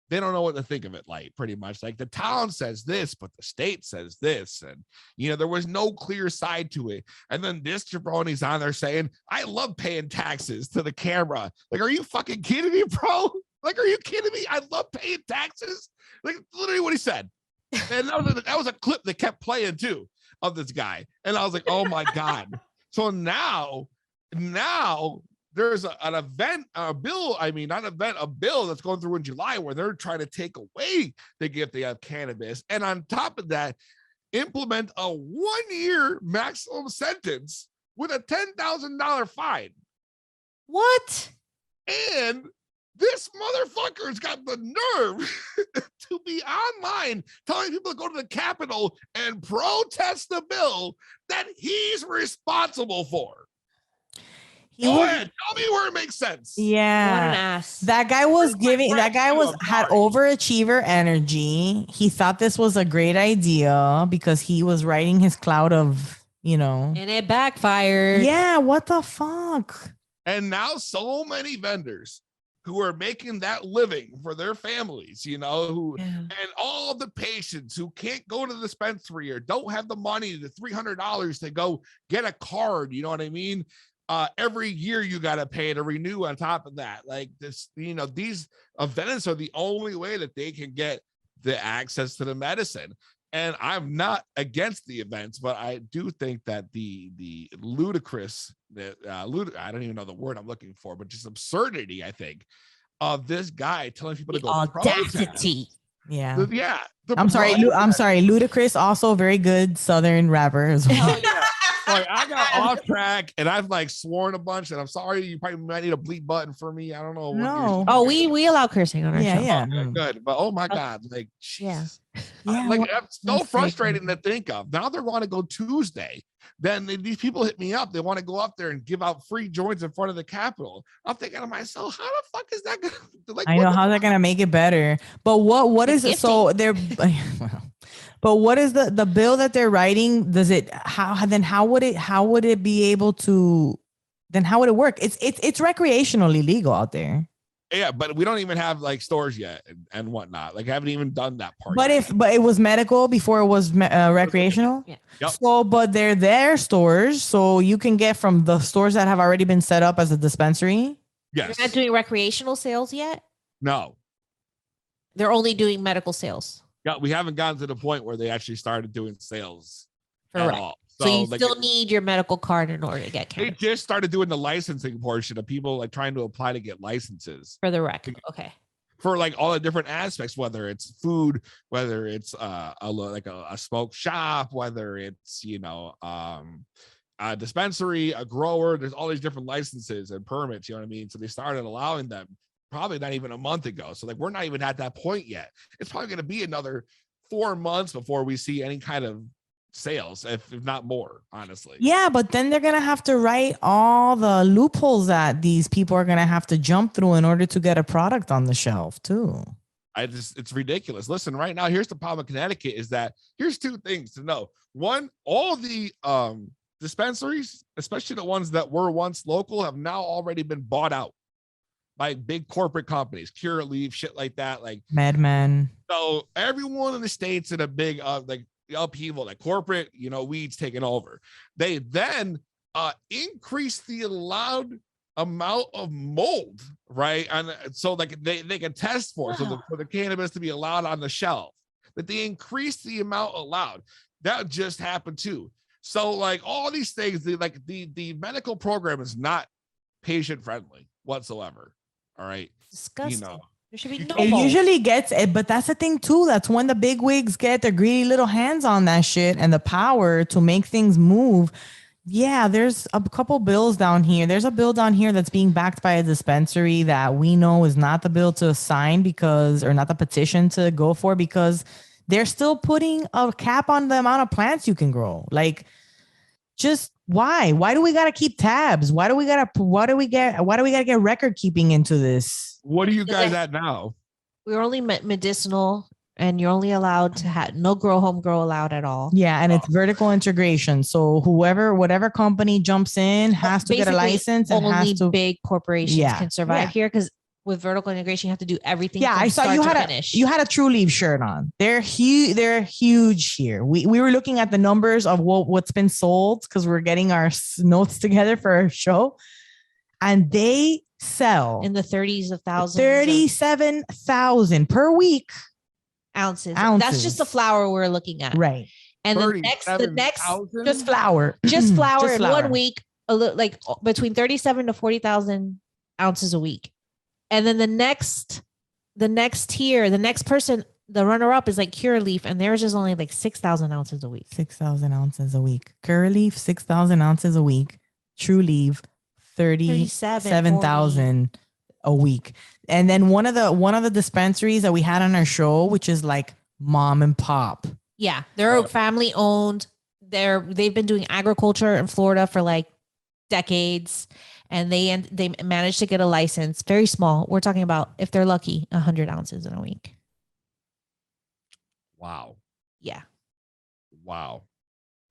[SPEAKER 3] they don't know what to think of it, like pretty much like the town says this, but the state says this. And, there was no clear side to it. And then this jabroni's on there saying, I love paying taxes to the camera. Like, are you fucking kidding me, bro? Like, are you kidding me? I love paying taxes. Like, literally what he said. And that was a clip that kept playing too of this guy. And I was like, oh my God. So now there's a bill that's going through in July where they're trying to take away the gift of cannabis. And on top of that, implement a 1-year maximum sentence with a $10,000 fine.
[SPEAKER 2] What?
[SPEAKER 3] And this motherfucker's got the nerve to be online telling people to go to the Capitol and protest the bill that he's responsible for. Go ahead, tell me where it makes sense.
[SPEAKER 1] Yeah.
[SPEAKER 2] What an ass.
[SPEAKER 1] That guy had overachiever energy. He thought this was a great idea because he was riding his cloud of,
[SPEAKER 2] And it backfired.
[SPEAKER 1] Yeah, what the fuck?
[SPEAKER 3] And now so many vendors who are making that living for their families, and all the patients who can't go to the dispensary or don't have the money, the $300 to go get a card, you know what I mean? Every year you got to pay to renew on top of that. Like this, these events are the only way that they can get the access to the medicine. And I'm not against the events, but I do think that the ludicrous, I don't even know the word I'm looking for, but just absurdity, I think, of this guy telling people to go
[SPEAKER 2] audacity.
[SPEAKER 1] Yeah.
[SPEAKER 3] Yeah.
[SPEAKER 1] I'm sorry. Ludacris, also very good Southern rapper as well.
[SPEAKER 3] Oh, yeah. Like, I got off track and I've like sworn a bunch, and I'm sorry. You probably might need a bleep button for me. I don't know.
[SPEAKER 1] No.
[SPEAKER 2] Oh, we allow cursing on our show.
[SPEAKER 1] Yeah.
[SPEAKER 3] Okay, good. But oh my God, like,
[SPEAKER 2] Jesus.
[SPEAKER 1] Yeah.
[SPEAKER 3] Like, it's so frustrating to think of. Now they want to go Tuesday. Then these people hit me up. They want to go up there and give out free joints in front of the Capitol. I'm thinking to myself, how the fuck is that gonna, like?
[SPEAKER 1] I know how's that gonna make it better? But what is it? So they're But what is the bill that they're writing? Does it how would it be able to then how would it work? It's recreationally legal out there.
[SPEAKER 3] Yeah, but we don't even have like stores yet and whatnot. Like I haven't even done that part.
[SPEAKER 1] But
[SPEAKER 3] yet.
[SPEAKER 1] but it was medical before it was recreational.
[SPEAKER 2] Yeah.
[SPEAKER 3] Yep.
[SPEAKER 1] So, but they're their stores, so you can get from the stores that have already been set up as a dispensary.
[SPEAKER 3] Yes.
[SPEAKER 2] They're not doing recreational sales yet.
[SPEAKER 3] No.
[SPEAKER 2] They're only doing medical sales.
[SPEAKER 3] Yeah, we haven't gotten to the point where they actually started doing sales at
[SPEAKER 2] Correct.
[SPEAKER 3] all.
[SPEAKER 2] So you
[SPEAKER 3] like,
[SPEAKER 2] still need your medical card in order to get
[SPEAKER 3] they
[SPEAKER 2] cannabis.
[SPEAKER 3] just started doing the licensing portion of people like trying to apply to get licenses
[SPEAKER 2] For the rec. Okay.
[SPEAKER 3] for like all the different aspects, whether it's food, whether it's a smoke shop, whether it's a dispensary, a grower. There's all these different licenses and permits. You know what I mean? So they started allowing them probably not even a month ago. So like we're not even at that point yet. It's probably going to be another 4 months before we see any kind of sales, if not more, honestly.
[SPEAKER 1] Yeah, but then they're gonna have to write all the loopholes that these people are gonna have to jump through in order to get a product on the shelf too.
[SPEAKER 3] It's ridiculous. Listen, right now, here's the problem in Connecticut is that here's two things to know. One, all the dispensaries, especially the ones that were once local, have now already been bought out by big corporate companies, Cure Leave, shit like that. Like
[SPEAKER 1] Madman.
[SPEAKER 3] So everyone in the states in a big upheaval, like corporate, weeds taking over. They then increase the allowed amount of mold, right? And so like they can test for it. So for the cannabis to be allowed on the shelf, that they increase the amount allowed. That just happened too. So like all these things, the medical program is not patient friendly whatsoever. All right.
[SPEAKER 2] Disgusting. There should be no
[SPEAKER 1] It
[SPEAKER 2] mold.
[SPEAKER 1] usually gets it, but that's the thing too. That's when the big wigs get their greedy little hands on that shit and the power to make things move. Yeah, there's a couple bills down here. There's a bill down here that's being backed by a dispensary that we know is not the bill to sign or not the petition to go for, because they're still putting a cap on the amount of plants you can grow. Like, just why? Why do we gotta keep tabs? Why do we gotta get record keeping into this?
[SPEAKER 3] What are you guys at now?
[SPEAKER 2] We're only medicinal, and you're only allowed to have no home grow allowed at all.
[SPEAKER 1] Yeah, and it's vertical integration. So whatever company jumps in has to get a license, and
[SPEAKER 2] only big corporations can survive here, because with vertical integration, you have to do everything.
[SPEAKER 1] Yeah, I saw you had a True Leaf shirt on. They're huge. They're huge here. We were looking at the numbers of what's been sold because we're getting our notes together for our show, and they sell
[SPEAKER 2] in the 30s of thousands,
[SPEAKER 1] 37,000 per week
[SPEAKER 2] ounces. That's just the flower we're looking at,
[SPEAKER 1] right?
[SPEAKER 2] And the next
[SPEAKER 1] just flower
[SPEAKER 2] in 1 week, like between 37 to 40,000 ounces a week. And then the next tier, the next person, the runner up is like Cure Leaf, and theirs is only like 6,000 ounces a week.
[SPEAKER 1] 6,000 ounces a week. Cure Leaf, 6,000 ounces a week. True Leaf, 37,000 a week. And then one of the dispensaries that we had on our show, which is like mom and pop.
[SPEAKER 2] Yeah, they're family owned. They've been doing agriculture in Florida for like decades. And they managed to get a license, very small. We're talking about, if they're lucky, 100 ounces in a week.
[SPEAKER 3] Wow.
[SPEAKER 2] Yeah.
[SPEAKER 3] Wow.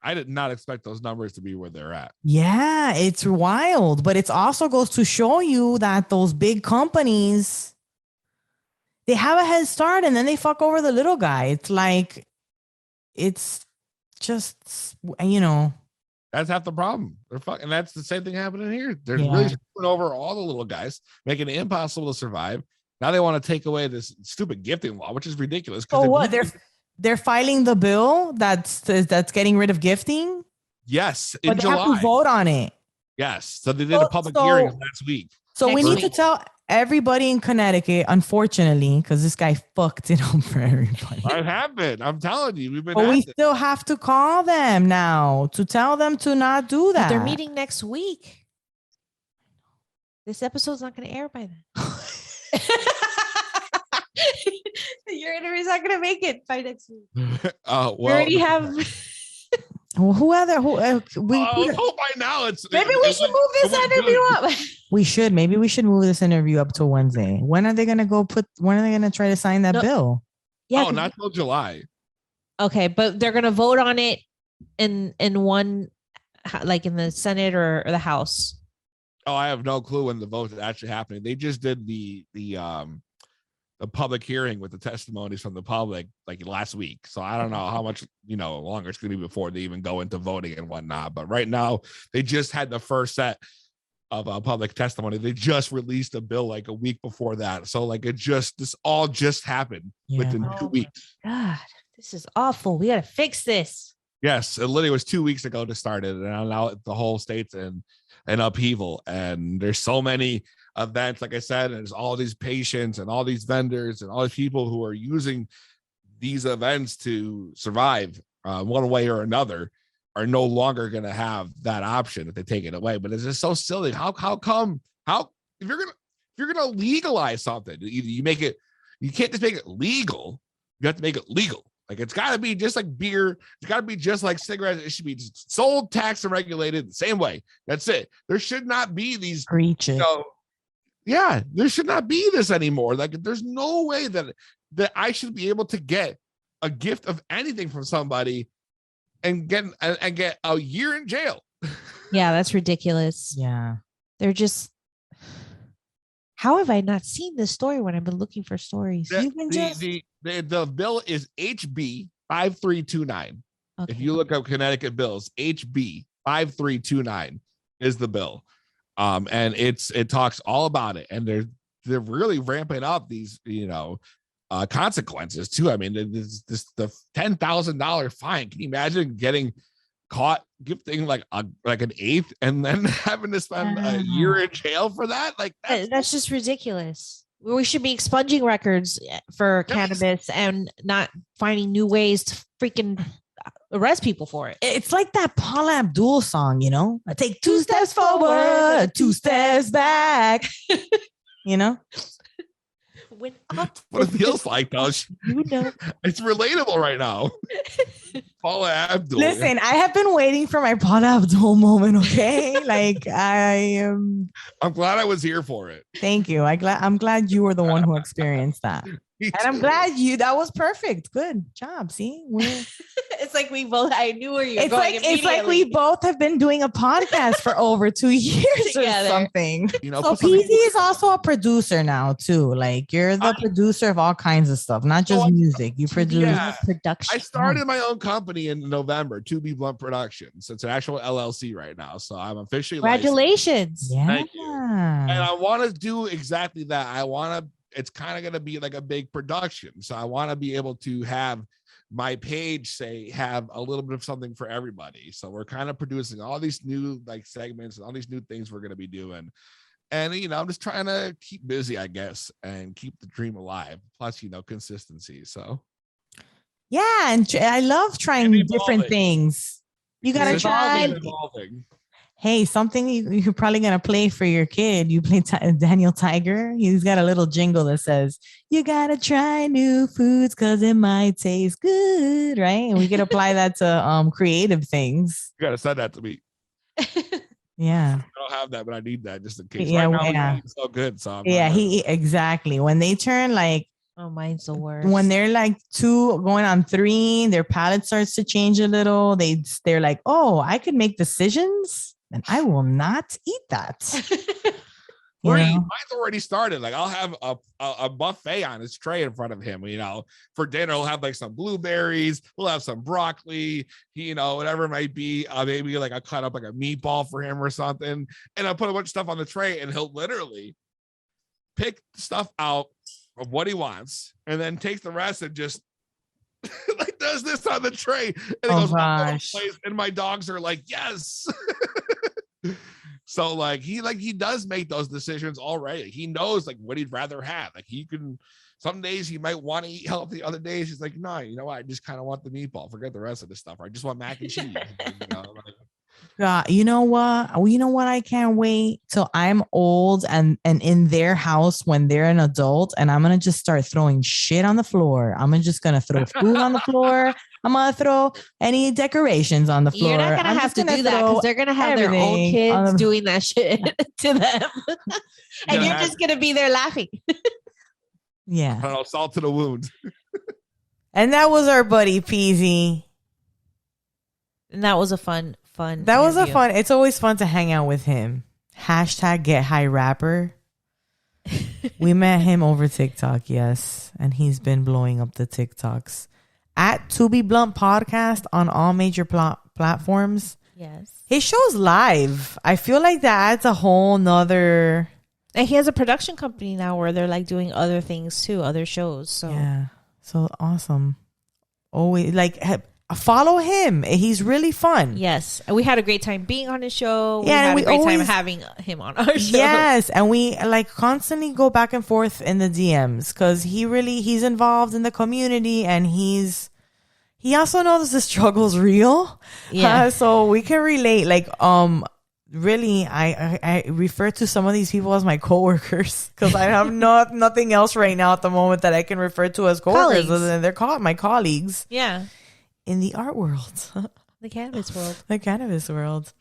[SPEAKER 3] I did not expect those numbers to be where they're at.
[SPEAKER 1] Yeah, it's wild. But it also goes to show you that those big companies, they have a head start and then they fuck over the little guy. It's like, it's just,
[SPEAKER 3] That's half the problem. And that's the same thing happening here. They're really screwing over all the little guys, making it impossible to survive. Now they want to take away this stupid gifting law, which is ridiculous.
[SPEAKER 1] Oh, what? They're filing the bill that's getting rid of gifting?
[SPEAKER 3] Yes,
[SPEAKER 1] in July. They have to vote on it.
[SPEAKER 3] Yes. So they did a public hearing last week.
[SPEAKER 1] So we need to tell everybody in Connecticut, unfortunately, because this guy fucked it up for everybody.
[SPEAKER 3] I have been. I'm telling you, we've been.
[SPEAKER 1] But we still have to call them now to tell them to not do that.
[SPEAKER 2] But they're meeting next week. This episode's not going to air by then. Your interview's not going to make it by next week.
[SPEAKER 3] Oh, well.
[SPEAKER 2] We already have.
[SPEAKER 3] By now it's.
[SPEAKER 2] Maybe we should move this interview up.
[SPEAKER 1] We should. Maybe we should move this interview up to Wednesday. When are they going to try to sign that bill?
[SPEAKER 2] Yeah.
[SPEAKER 3] Oh, not till July.
[SPEAKER 2] Okay, but they're gonna vote on it in one, like in the Senate or the House.
[SPEAKER 3] Oh, I have no clue when the vote is actually happening. They just did the public hearing with the testimonies from the public like last week. So I don't know how much, longer it's going to be before they even go into voting and whatnot. But right now, they just had the first set of public testimony. They just released a bill like a week before that. So like this all just happened within 2 weeks.
[SPEAKER 2] God, this is awful. We got to fix this.
[SPEAKER 3] Yes, it literally was 2 weeks ago to start it, and now the whole state's in an upheaval. And there's so many events, like I said, and there's all these patients and all these vendors and all these people who are using these events to survive one way or another are no longer going to have that option if they take it away. But it's just so silly. How come if you're gonna legalize something, you make it, you can't just make it legal. You have to make it legal. Like it's got to be just like beer. It's got to be just like cigarettes. It should be sold, taxed, and regulated the same way. That's it. There should not be these. Yeah, there should not be this anymore. Like there's no way that I should be able to get a gift of anything from somebody and get a year in jail.
[SPEAKER 2] Yeah, that's ridiculous.
[SPEAKER 1] Yeah,
[SPEAKER 2] they're just. How have I not seen this story when I've been looking for stories?
[SPEAKER 3] The bill is HB 5329. Okay. If you look up Connecticut bills, HB 5329 is the bill. And it talks all about it, and they're really ramping up these consequences too. I mean, the $10,000 fine. Can you imagine getting caught gifting like an eighth and then having to spend a year in jail for that? Like
[SPEAKER 2] that's just ridiculous. We should be expunging records for cannabis and not finding new ways to freaking arrest people for it.
[SPEAKER 1] It's like that Paula Abdul song, I take 2 steps forward, 2 steps back.
[SPEAKER 3] What it feels like, though. It's relatable right now. Paula Abdul.
[SPEAKER 1] Listen, I have been waiting for my Paula Abdul moment. Okay, like I'm
[SPEAKER 3] glad I was here for it.
[SPEAKER 1] Thank you. I'm glad you were the one who experienced that. And I'm glad that was perfect. Good job. See,
[SPEAKER 2] it's like we both. I knew where you're going.
[SPEAKER 1] It's like we both have been doing a podcast for over 2 years or something. So Peezy is also a producer now too. Like you're the producer of all kinds of stuff, not just music. You produce production.
[SPEAKER 3] I started my own company in November, 2B Blunt Productions. It's an actual LLC right now, so I'm officially
[SPEAKER 2] congratulations.
[SPEAKER 1] Yeah,
[SPEAKER 3] thank you. And I want to do exactly that. It's kind of going to be like a big production. So I want to be able to have my page have a little bit of something for everybody. So we're kind of producing all these new like segments and all these new things we're going to be doing. And, I'm just trying to keep busy, I guess, and keep the dream alive. Plus, consistency. So.
[SPEAKER 1] Yeah. And I love trying different things. You got to try. Hey, something you're probably going to play for your kid. You play Daniel Tiger. He's got a little jingle that says, you got to try new foods because it might taste good, right? And we could apply that to creative things.
[SPEAKER 3] You got to send that to me.
[SPEAKER 1] Yeah.
[SPEAKER 3] I don't have that, but I need that just in case.
[SPEAKER 1] Yeah,
[SPEAKER 3] right now, it's so good. So
[SPEAKER 1] exactly. When they turn like,
[SPEAKER 2] oh, mine's the worst.
[SPEAKER 1] When they're like 2 going on 3, their palate starts to change a little. They're like, oh, I could make decisions. And I will not eat that.
[SPEAKER 3] Mine's already started. Like I'll have a buffet on his tray in front of him. For dinner, he'll have like some blueberries. We'll have some broccoli. Whatever it might be. Maybe like I cut up like a meatball for him or something, and I'll put a bunch of stuff on the tray, and he'll literally pick stuff out of what he wants, and then takes the rest and just like does this on the tray, and it goes all over the place. And my dogs are like, yes. So like he does make those decisions already. He knows like what he'd rather have. Like he can, some days he might want to eat healthy, other days he's like, no, you know what, I just kind of want the meatball, forget the rest of the stuff, or I just want mac and cheese.
[SPEAKER 1] God, you know what? I can't wait till I'm old and in their house when they're an adult, and I'm gonna just start throwing shit on the floor. I'm just gonna throw food on the floor. I'm gonna throw any decorations on the floor.
[SPEAKER 2] You're not gonna have to do that because they're gonna have their own kids doing that shit to them, and you're just gonna be there laughing.
[SPEAKER 1] Yeah,
[SPEAKER 3] I don't know, salt to the wound.
[SPEAKER 1] And that was our buddy Peezy.
[SPEAKER 2] And that was a fun.
[SPEAKER 1] That was a fun. It's always fun to hang out with him. Hashtag get high rapper. We met him over TikTok, yes. And he's been blowing up the TikToks. At To Be Blunt Podcast on all major platforms.
[SPEAKER 2] Yes.
[SPEAKER 1] His show's live. I feel like that adds a whole nother...
[SPEAKER 2] And he has a production company now where they're like doing other things too, other shows. So
[SPEAKER 1] yeah. So awesome. Always like... Follow him. He's really fun.
[SPEAKER 2] Yes. And we had a great time being on his show.
[SPEAKER 1] Yeah,
[SPEAKER 2] we had a great time having him on our show.
[SPEAKER 1] Yes. And we like constantly go back and forth in the DMs because he's involved in the community and he also knows the struggle's real.
[SPEAKER 2] Yeah.
[SPEAKER 1] So we can relate. Like, really, I refer to some of these people as my coworkers because I have nothing else right now at the moment that I can refer to as coworkers. They're called my colleagues.
[SPEAKER 2] Yeah.
[SPEAKER 1] In the art world.
[SPEAKER 2] The cannabis world.
[SPEAKER 1] The cannabis world.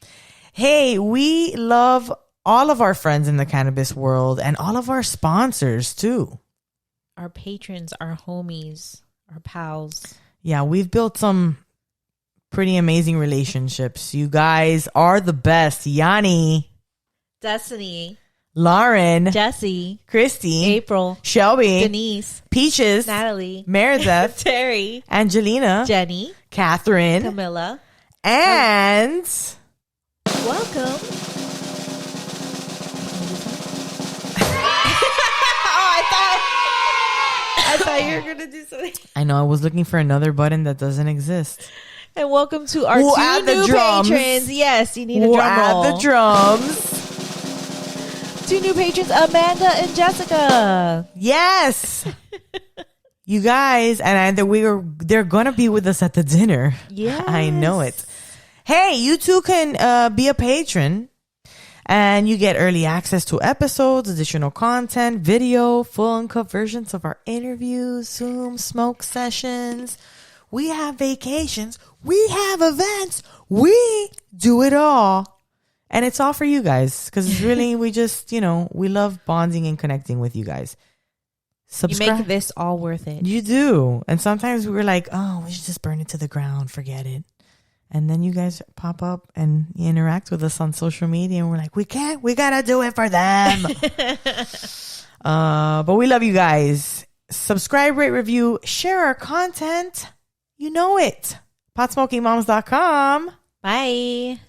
[SPEAKER 1] Hey, we love all of our friends in the cannabis world and all of our sponsors too.
[SPEAKER 2] Our patrons, our homies, our pals.
[SPEAKER 1] Yeah, we've built some pretty amazing relationships. You guys are the best. Yanni,
[SPEAKER 2] Destiny,
[SPEAKER 1] Lauren,
[SPEAKER 2] Jesse,
[SPEAKER 1] Christy,
[SPEAKER 2] April,
[SPEAKER 1] Shelby,
[SPEAKER 2] Denise,
[SPEAKER 1] Peaches,
[SPEAKER 2] Natalie,
[SPEAKER 1] Meredith,
[SPEAKER 2] Terry,
[SPEAKER 1] Angelina,
[SPEAKER 2] Jenny,
[SPEAKER 1] Catherine,
[SPEAKER 2] Camilla,
[SPEAKER 1] and
[SPEAKER 2] welcome. I thought you were gonna do something.
[SPEAKER 1] I know I was looking for another button that doesn't exist.
[SPEAKER 2] And welcome to our
[SPEAKER 1] We'll
[SPEAKER 2] two
[SPEAKER 1] add the
[SPEAKER 2] new
[SPEAKER 1] drums.
[SPEAKER 2] patrons. Yes, you need a
[SPEAKER 1] We'll
[SPEAKER 2] drum roll.
[SPEAKER 1] add the drums.
[SPEAKER 2] Two new patrons, Amanda and Jessica.
[SPEAKER 1] Yes. You guys, and they're gonna be with us at the dinner.
[SPEAKER 2] Yes.
[SPEAKER 1] I know it. Hey, you too can be a patron. And you get early access to episodes, additional content, video, full uncut versions of our interviews, Zoom, smoke sessions. We have vacations. We have events. We do it all. And it's all for you guys. Because it's really, we just, we love bonding and connecting with you guys. Subscribe.
[SPEAKER 2] You make this all worth it.
[SPEAKER 1] You do. And sometimes we were like, oh, we should just burn it to the ground. Forget it. And then you guys pop up and you interact with us on social media. And we're like, we got to do it for them. But we love you guys. Subscribe, rate, review, share our content. You know it. PotsmokingMoms.com.
[SPEAKER 2] Bye.